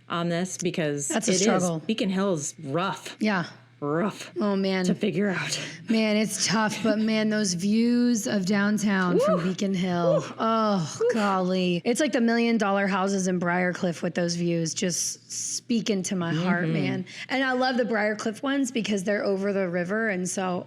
on this? Because that's a struggle. Beacon Hill is rough. Yeah. Rough. Oh, man. To figure out. Man, it's tough. But, man, those views of downtown from Beacon Hill. Oh, golly. It's like the $1 million houses in Briarcliff with those views just speaking to my heart, man. And I love the Briarcliff ones because they're over the river. And so,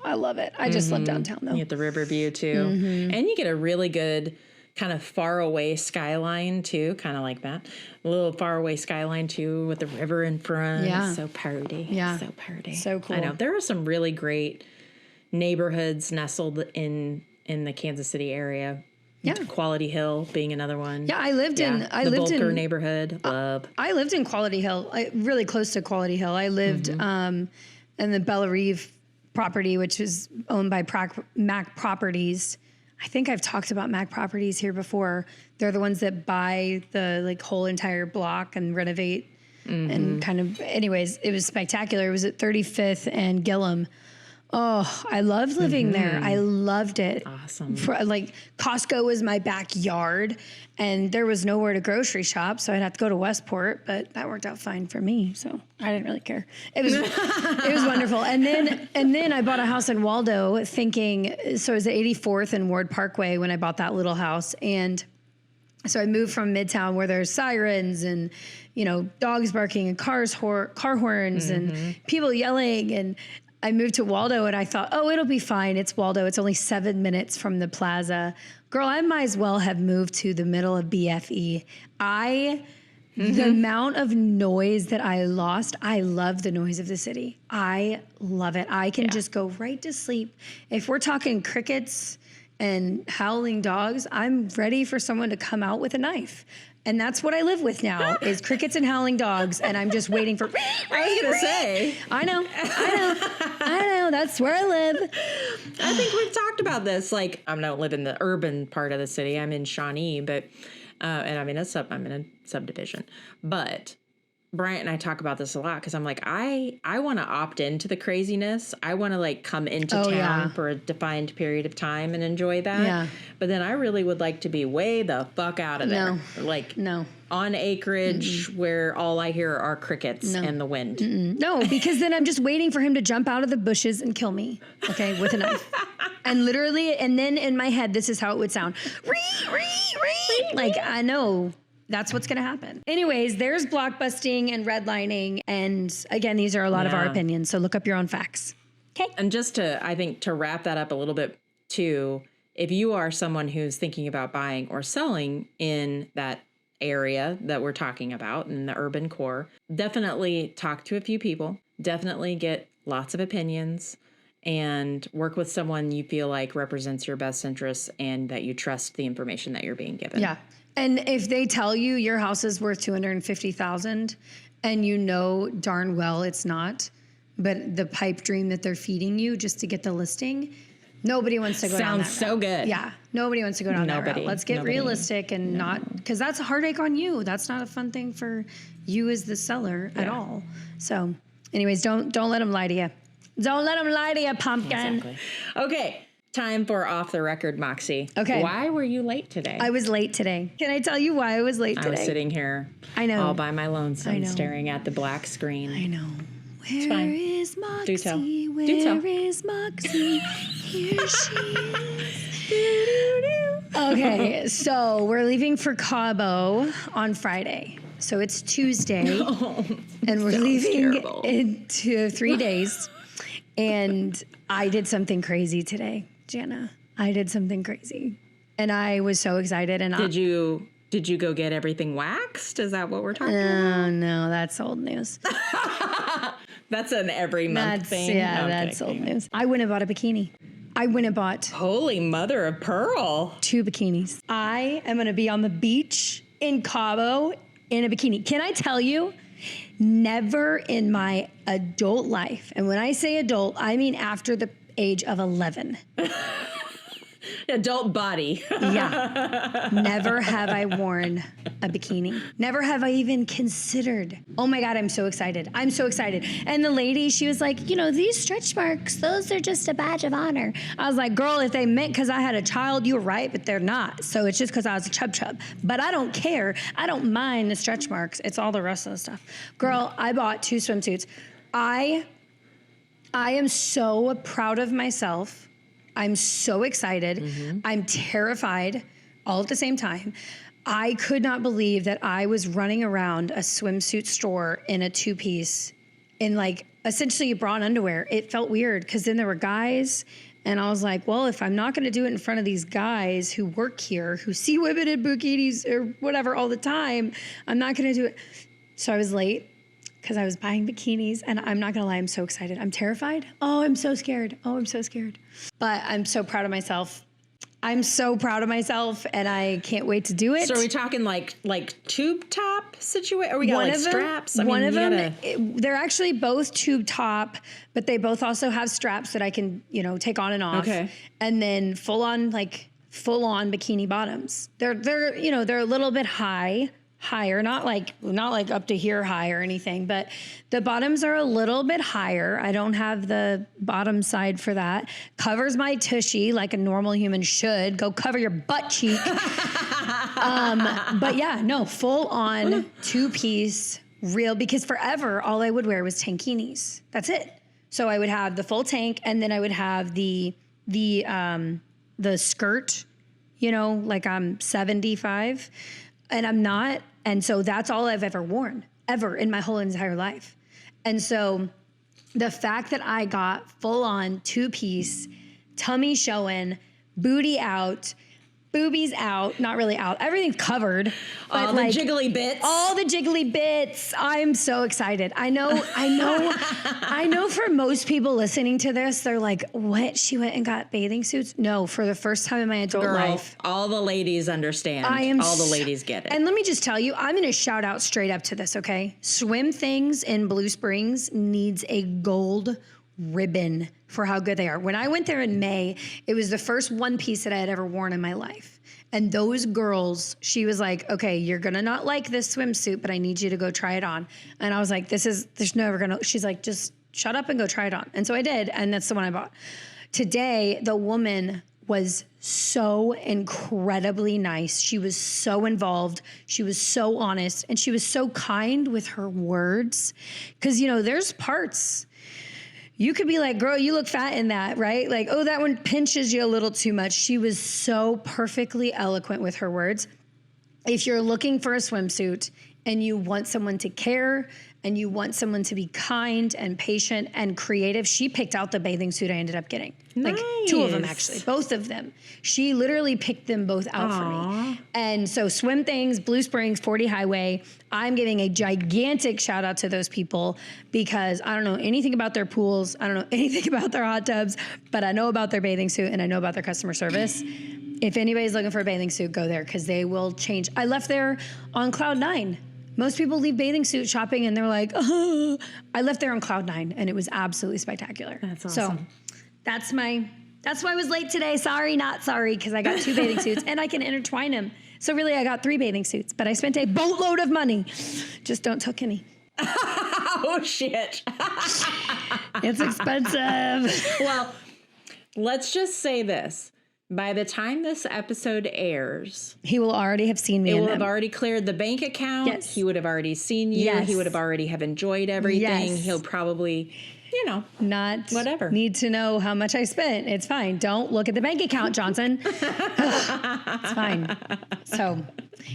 I love it. I just love downtown, though. You get the river view, too. And you get a really good kind of far away skyline, too. Kind of like that. A little far away skyline, too, with the river in front. Yeah. So pretty. Yeah. So pretty. So cool. I know. There are some really great neighborhoods nestled in the Kansas City area. Yeah. Quality Hill being another one. Yeah, I lived in the Volker neighborhood. Love. I lived in Quality Hill, really close to Quality Hill. I lived in the Bella Reeve property, which is owned by Mac Properties. I think I've talked about Mac Properties here before. They're the ones that buy the whole entire block and renovate and kind of. Anyways, it was spectacular. It was at 35th and Gillum. Oh, I loved living there. I loved it. Awesome. Costco was my backyard, and there was nowhere to grocery shop, so I'd have to go to Westport. But that worked out fine for me, so I didn't really care. It was wonderful. And then I bought a house in Waldo, thinking so. It was at 84th and Ward Parkway when I bought that little house, and so I moved from Midtown where there's sirens and dogs barking and car horns and people yelling and. I moved to Waldo and I thought, it'll be fine. It's Waldo. It's only 7 minutes from the plaza. Girl, I might as well have moved to the middle of BFE. The amount of noise that I lost, I love the noise of the city. I love it. I can just go right to sleep. If we're talking crickets and howling dogs, I'm ready for someone to come out with a knife. And that's what I live with now is crickets and howling dogs. And I'm just waiting for. I was going to say. I know. That's where I live. I think we've talked about this. Like, I don't live in the urban part of the city. I'm in Shawnee, but, and I'm in a subdivision. But Bryant and I talk about this a lot because I'm like, I want to opt into the craziness. I want to come into town for a defined period of time and enjoy that. Yeah. But then I really would like to be way the fuck out of there. No. On acreage where all I hear are crickets and the wind. No, because then I'm just waiting for him to jump out of the bushes and kill me, okay, with a knife. And literally, and then in my head, this is how it would sound. I know. That's what's going to happen. Anyways, there's blockbusting and redlining. And again, these are a lot of our opinions. So look up your own facts. Okay. And just to wrap that up a little bit too, if you are someone who's thinking about buying or selling in that area that we're talking about in the urban core, definitely talk to a few people, definitely get lots of opinions and work with someone you feel like represents your best interests and that you trust the information that you're being given. Yeah. And if they tell you your house is worth $250,000 and you know darn well it's not, but the pipe dream that they're feeding you just to get the listing, nobody wants to go down that route. Sounds so good. Yeah. Nobody wants to go down that route. Let's get realistic and not, because that's a heartache on you. That's not a fun thing for you as the seller at all. So anyways, don't let them lie to you. Don't let them lie to you, pumpkin. Exactly. Okay. Time for Off the Record, Moxie. Okay. Why were you late today? I was late today. Can I tell you why I was late today? I was sitting here all by my lonesome staring at the black screen. I know. Where is Moxie? Do tell. Where is Moxie? Here she is. Okay, so we're leaving for Cabo on Friday. So it's Tuesday. And we're leaving into 3 days. And I did something crazy today, Jana. I did something crazy. And I was so excited. And Did you go get everything waxed? Is that what we're talking about? No, that's old news. That's an every month thing. Yeah, that's old news. I went and bought a bikini. I went and bought Holy mother of pearl. 2 bikinis. I am going to be on the beach in Cabo in a bikini. Can I tell you? Never in my adult life, and when I say adult, I mean after the age of 11. Adult body. Yeah. Never have I worn a bikini. Never have I even considered. Oh my God, I'm so excited. I'm so excited. And the lady, she was like, you know, these stretch marks, those are just a badge of honor. I was like, girl, if they meant because I had a child, you were right, but they're not. So it's just because I was a chub. But I don't care. I don't mind the stretch marks. It's all the rest of the stuff. Girl, I bought 2 swimsuits. I am so proud of myself. I'm so excited. I'm terrified all at the same time. I could not believe that I was running around a swimsuit store in a 2-piece in like essentially a bra and underwear. It felt weird because then there were guys and I was like, well, if I'm not going to do it in front of these guys who work here, who see women in bikinis or whatever all the time, I'm not going to do it. So I was late because I was buying bikinis, and I'm not gonna lie, I'm so excited. I'm terrified. Oh, I'm so scared. Oh, I'm so scared. But I'm so proud of myself. I'm so proud of myself, and I can't wait to do it. So are we talking like tube top situation? Or we got like straps? One of them, they're actually both tube top, but they both also have straps that I can, you know, take on and off. Okay. And then full on bikini bottoms. They're you know, they're a little bit higher, not like up to here high or anything, but the bottoms are a little bit higher. I don't have the bottom side for that. Covers my tushy like a normal human should. Go cover your butt cheek. But yeah, no, full on 2-piece real, because forever all I would wear was tankinis. That's it. So I would have the full tank, and then I would have the skirt, you know, like I'm 75 and I'm not. And so that's all I've ever worn, ever in my whole entire life. And so the fact that I got full on 2-piece, tummy showing, booty out, boobies out, not really out, everything's covered. But all the jiggly bits. All the jiggly bits. I'm so excited. I know for most people listening to this, they're like, what? She went and got bathing suits? No, for the first time in my adult life. All the ladies understand. All the ladies get it. And let me just tell you, I'm going to shout out straight up to this, okay? Swim Things in Blue Springs needs a gold ribbon for how good they are. When I went there in May, it was the first 1-piece that I had ever worn in my life. And those girls, she was like, okay, you're going to not like this swimsuit, but I need you to go try it on. And I was like, there's never going to, she's like, just shut up and go try it on. And so I did. And that's the one I bought. Today, the woman was so incredibly nice. She was so involved. She was so honest. And she was so kind with her words. Because, you know, there's parts you could be like, girl, you look fat in that, right? Like, oh, that one pinches you a little too much. She was so perfectly eloquent with her words. If you're looking for a swimsuit and you want someone to care and you want someone to be kind and patient and creative, she picked out the bathing suit I ended up getting. Like 2 of them, actually, both of them. She literally picked them both out for me. And so Swim Things, Blue Springs, 40 Highway, I'm giving a gigantic shout out to those people because I don't know anything about their pools. I don't know anything about their hot tubs, but I know about their bathing suit and I know about their customer service. If anybody's looking for a bathing suit, go there because they will change. I left there on cloud 9. Most people leave bathing suit shopping and they're like, oh. I left there on cloud 9 and it was absolutely spectacular. That's awesome. So that's why I was late today. Sorry, not sorry, because I got 2 bathing suits and I can intertwine them. So really I got 3 bathing suits, but I spent a boatload of money. Just don't took any. Oh, shit. It's expensive. Well, let's just say this. By the time this episode airs, he will already have seen me. It will have already cleared the bank account. Yes. He would have already seen you. Yes. He would have already have enjoyed everything. Yes. He'll probably, you know, not whatever. Need to know how much I spent. It's fine. Don't look at the bank account, Johnson. It's fine. So,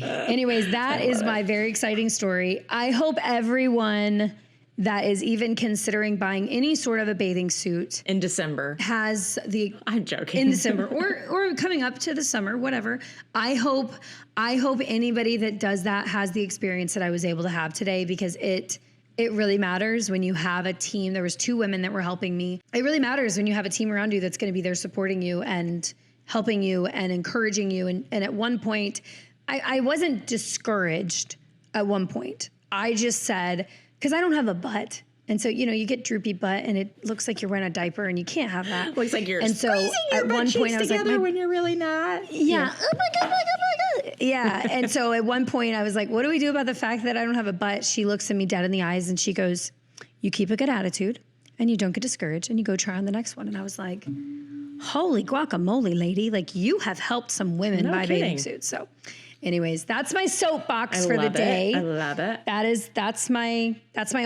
anyways, that is my very exciting story. I hope everyone that is even considering buying any sort of a bathing suit in December has the I'm joking in December or coming up to the summer, whatever. I hope anybody that does that has the experience that I was able to have today because it really matters when you have a team. There was 2 women that were helping me. It really matters when you have a team around you that's going to be there supporting you and helping you and encouraging you. And at one point, I wasn't discouraged at one point. I just said, because I don't have a butt. And so, you get droopy butt and it looks like you're wearing a diaper and you can't have that. Looks like you're and so squeezing your at butt one point cheeks I was together like, when you're really not. yeah. Oh my God, oh my God, oh my God. Yeah. And so at one point I was like, what do we do about the fact that I don't have a butt? She looks at me dead in the eyes and she goes, you keep a good attitude and you don't get discouraged and you go try on the next one. And I was like, holy guacamole, lady. Like, you have helped some women buy bathing suits. So anyways, that's my soapbox for the day. I love it. That's my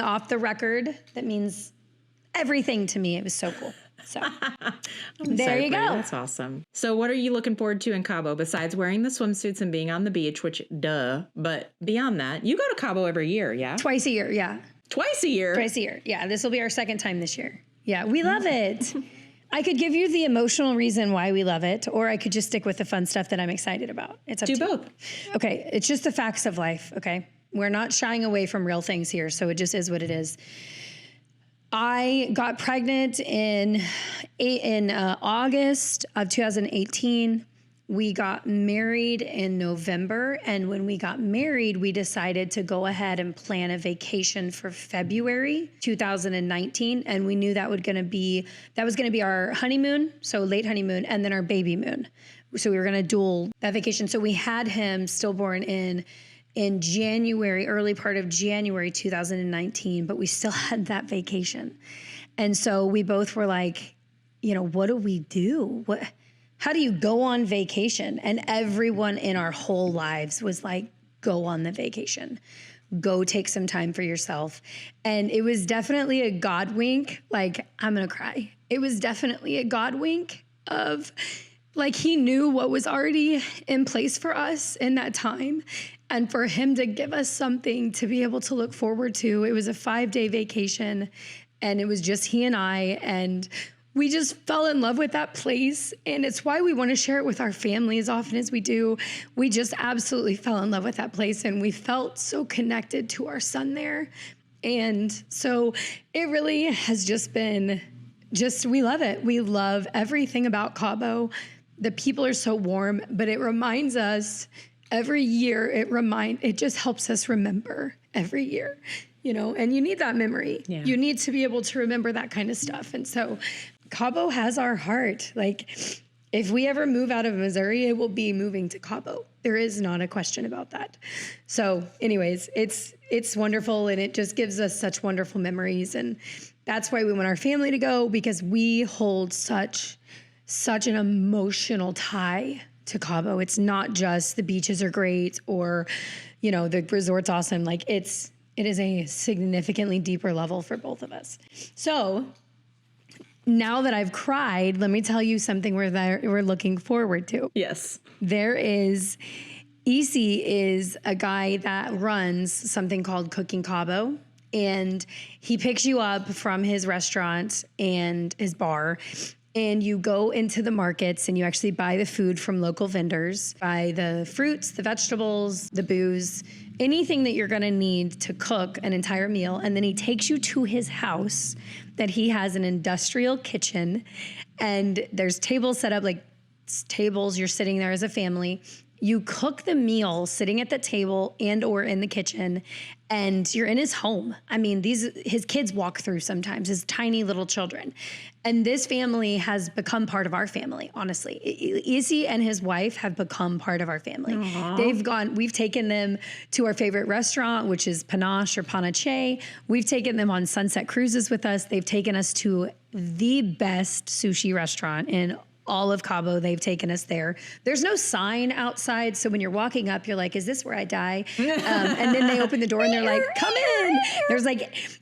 off the record. That means everything to me. It was so cool. So there you go. That's awesome. So what are you looking forward to in Cabo besides wearing the swimsuits and being on the beach, which duh, but beyond that, you go to Cabo every year, yeah? Twice a year, yeah. Twice a year? Twice a year. Yeah, this will be our second time this year. Yeah, we love it. I could give you the emotional reason why we love it, or I could just stick with the fun stuff that I'm excited about. It's up to you. Do both. Okay, it's just the facts of life, okay? We're not shying away from real things here, so it just is what it is. I got pregnant in August of 2018. We got married in November, and when we got married, we decided to go ahead and plan a vacation for February 2019, and we knew that was going to be our honeymoon, so late honeymoon, and then our baby moon. So we were going to dual that vacation. So we had him stillborn in January, early part of January 2019, but we still had that vacation. And so we both were like, what do we do? How do you go on vacation? And everyone in our whole lives was like, go on the vacation. Go take some time for yourself. And it was definitely a God wink. Like, I'm going to cry. It was definitely a God wink of like, he knew what was already in place for us in that time. And for him to give us something to be able to look forward to. It was a 5-day vacation and it was just he and I, and we just fell in love with that place. And it's why we want to share it with our family as often as we do. We just absolutely fell in love with that place and we felt so connected to our son there. And so it really has just been we love it. We love everything about Cabo. The people are so warm, but it reminds us every year, it just helps us remember every year, and you need that memory. Yeah. You need to be able to remember that kind of stuff. And so Cabo has our heart. Like, if we ever move out of Missouri, it will be moving to Cabo. There is not a question about that. So anyways, it's wonderful, and it just gives us such wonderful memories. And that's why we want our family to go, because we hold such an emotional tie to Cabo. It's not just the beaches are great or, the resort's awesome. Like, it is a significantly deeper level for both of us. So now that I've cried, let me tell you something we're looking forward to. Yes. Isi is a guy that runs something called Cooking Cabo, and he picks you up from his restaurant and his bar, and you go into the markets and you actually buy the food from local vendors, buy the fruits, the vegetables, the booze, anything that you're going to need to cook an entire meal. And then he takes you to his house that he has an industrial kitchen, and there's tables set up, like tables, you're sitting there as a family. You cook the meal sitting at the table and or in the kitchen, and you're in his home. I mean, his kids walk through sometimes, his tiny little children. And this family has become part of our family, honestly. Isi and his wife have become part of our family. We've taken them to our favorite restaurant, which is Panache or Panache. We've taken them on sunset cruises with us. They've taken us to the best sushi restaurant in all of Cabo. They've taken us there. There's no sign outside, so when you're walking up, you're like, is this where I die? And then they open the door and they're like, come in. There's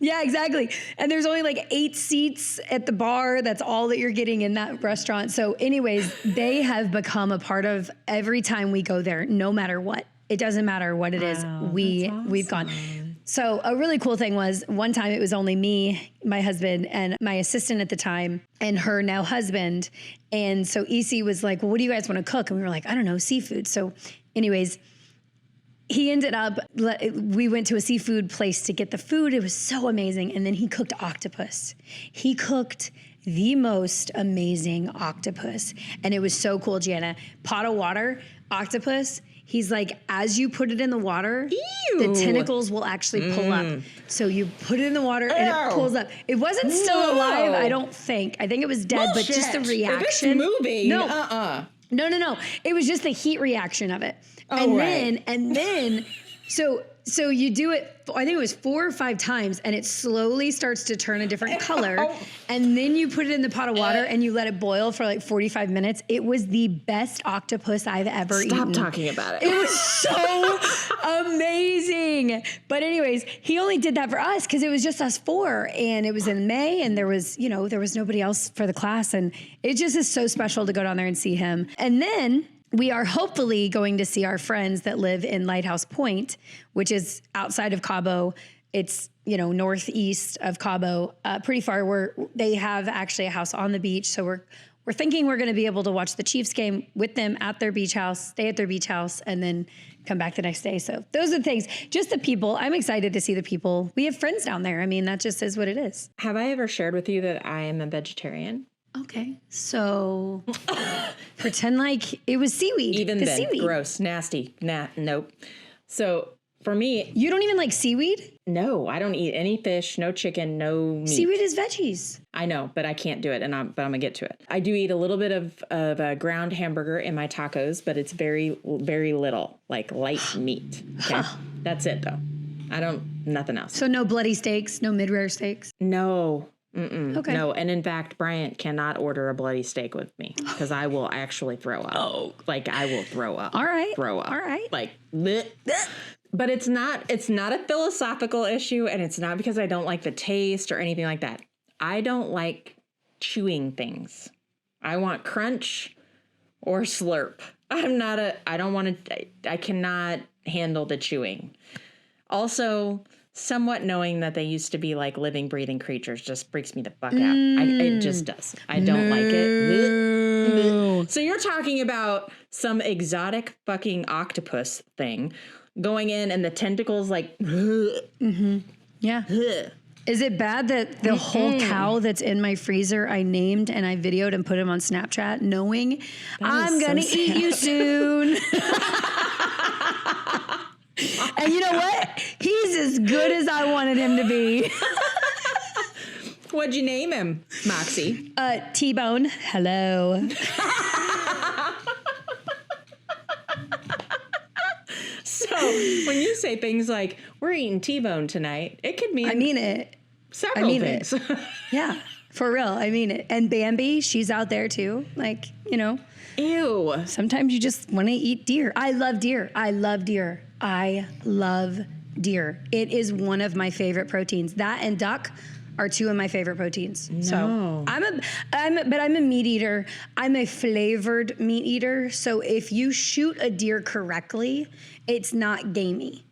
yeah, exactly. And there's only 8 seats at the bar. That's all that you're getting in that restaurant. So anyways, they have become a part of every time we go there, no matter what. It doesn't matter what it is. We've gone. So a really cool thing was one time it was only me, my husband, and my assistant at the time, and her now husband. And so Isi was like, well, what do you guys want to cook? And we were like, I don't know, seafood. So anyways, he ended up, we went to a seafood place to get the food. It was so amazing. And then he cooked octopus. He cooked the most amazing octopus. And it was so cool, Jana. Pot of water, octopus. He's like, as you put it in the water, Ew. the tentacles will actually pull up. So you put it in the water and it pulls up. It wasn't still alive, I don't think. I think it was dead, but just the reaction. If it's moving, No. It was just the heat reaction of it. Oh, and then, so you do it, I think it was 4 or 5 times, and it slowly starts to turn a different color. And then you put it in the pot of water and you let it boil for like 45 minutes. It was the best octopus I've ever eaten. Stop talking about it. It was so amazing. But anyways, he only did that for us because it was just us 4, and it was in May, and there was nobody else for the class. And it just is so special to go down there and see him. And then we are hopefully going to see our friends that live in Lighthouse Point, which is outside of Cabo. It's, northeast of Cabo, pretty far, where they have actually a house on the beach. So we're thinking we're going to be able to watch the Chiefs game with them at their beach house, stay at their beach house, and then come back the next day. So those are the things. Just the people. I'm excited to see the people. We have friends down there. I mean, that just is what it is. Have I ever shared with you that I am a vegetarian? Okay, so pretend like it was seaweed. Even then, seaweed. Gross, nasty, nope. So for me, you don't even like seaweed? No, I don't eat any fish, no chicken, no meat. Seaweed is veggies. I know, but I can't do it, but I'm gonna get to it. I do eat a little bit of a ground hamburger in my tacos, but it's very, very little, like light meat. Okay, that's it though. Nothing else. So no bloody steaks, no mid-rare steaks? No. Okay. No, and in fact, Bryant cannot order a bloody steak with me because I will actually throw up. Oh, like I will throw up. All right. Throw up. All right. Like, bleh. But it's not a philosophical issue, and it's not because I don't like the taste or anything like that. I don't like chewing things. I want crunch or slurp. I cannot handle the chewing. Also, somewhat knowing that they used to be like living, breathing creatures just freaks me the fuck out. It just does. I don't like it. So you're talking about some exotic fucking octopus thing going in and the tentacles like... Yeah. Is it bad that the whole cow that's in my freezer I named and I videoed and put him on Snapchat knowing I'm going to eat you soon? And you know what? He's as good as I wanted him to be. What'd you name him, Moxie? T-Bone. Hello. So when you say things like, we're eating T-Bone tonight, it could mean... I mean it. Several things. Yeah, for real. I mean it. And Bambi, she's out there too. Like, Ew. Sometimes you just want to eat deer. I love deer. It is one of my favorite proteins. That and duck are 2 of my favorite proteins. No. So I'm a meat eater. I'm a flavored meat eater. So if you shoot a deer correctly, it's not gamey.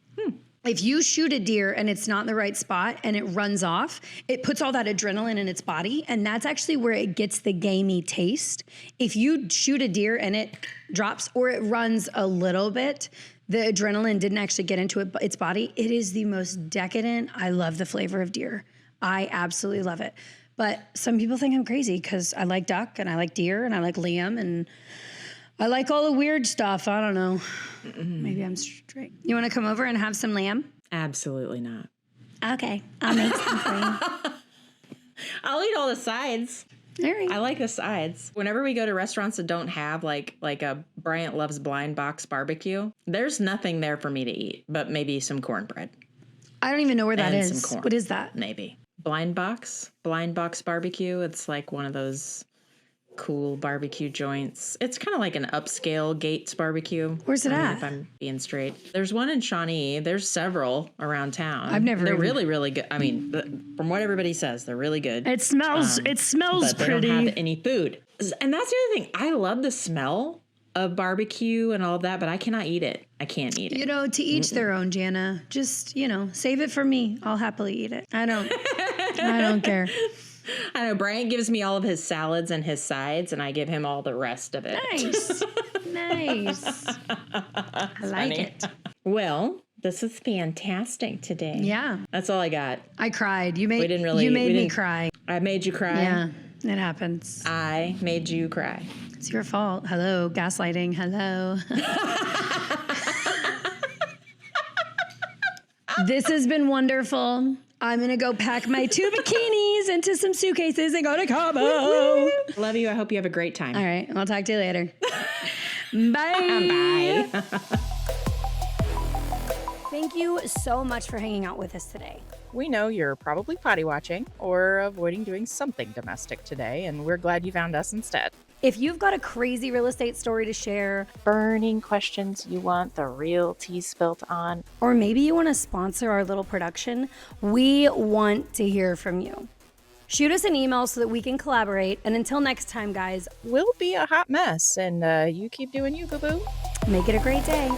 If you shoot a deer and it's not in the right spot and it runs off, it puts all that adrenaline in its body, and that's actually where it gets the gamey taste. If you shoot a deer and it drops or it runs a little bit, the adrenaline didn't actually get into its body. It is the most decadent. I love the flavor of deer. I absolutely love it. But some people think I'm crazy because I like duck and I like deer and I like lamb and I like all the weird stuff. I don't know. Maybe I'm straight. You want to come over and have some lamb? Absolutely not. Okay. I'll make some for you. I'll eat all the sides. All right. I like the sides. Whenever we go to restaurants that don't have like a Bryant Loves Blind Box barbecue, there's nothing there for me to eat, but maybe some cornbread. I don't even know where that and is. Some corn. What is that? Maybe. Blind Box barbecue. It's like one of those cool barbecue joints. It's kind of like an upscale Gates barbecue. Where's it at? If I'm being straight. There's one in Shawnee. There's several around town. They're really, really good. I mean, from what everybody says, they're really good. It smells but pretty. They don't have any food. And that's the other thing. I love the smell of barbecue and all of that, but I cannot eat it. I can't eat it. To each their own, Jana. Just, save it for me. I'll happily eat it. I don't care. I know Bryant gives me all of his salads and his sides, and I give him all the rest of it. Nice. I like it. Well, this is fantastic today. Yeah. That's all I got. I cried. You made me cry. I made you cry? Yeah, it happens. I made you cry. It's your fault. Hello, gaslighting. Hello. This has been wonderful. I'm going to go pack my 2 bikinis into some suitcases and go to Cabo. Love you. I hope you have a great time. All right. I'll talk to you later. Bye. Bye. Thank you so much for hanging out with us today. We know you're probably potty watching or avoiding doing something domestic today, and we're glad you found us instead. If you've got a crazy real estate story to share, Burning questions you want the real tea spilt on, or maybe you want to sponsor our little production, we want to hear from you. Shoot us an email so that we can collaborate. And until next time, guys, we'll be a hot mess, and you keep doing you, boo-boo. make it a great day.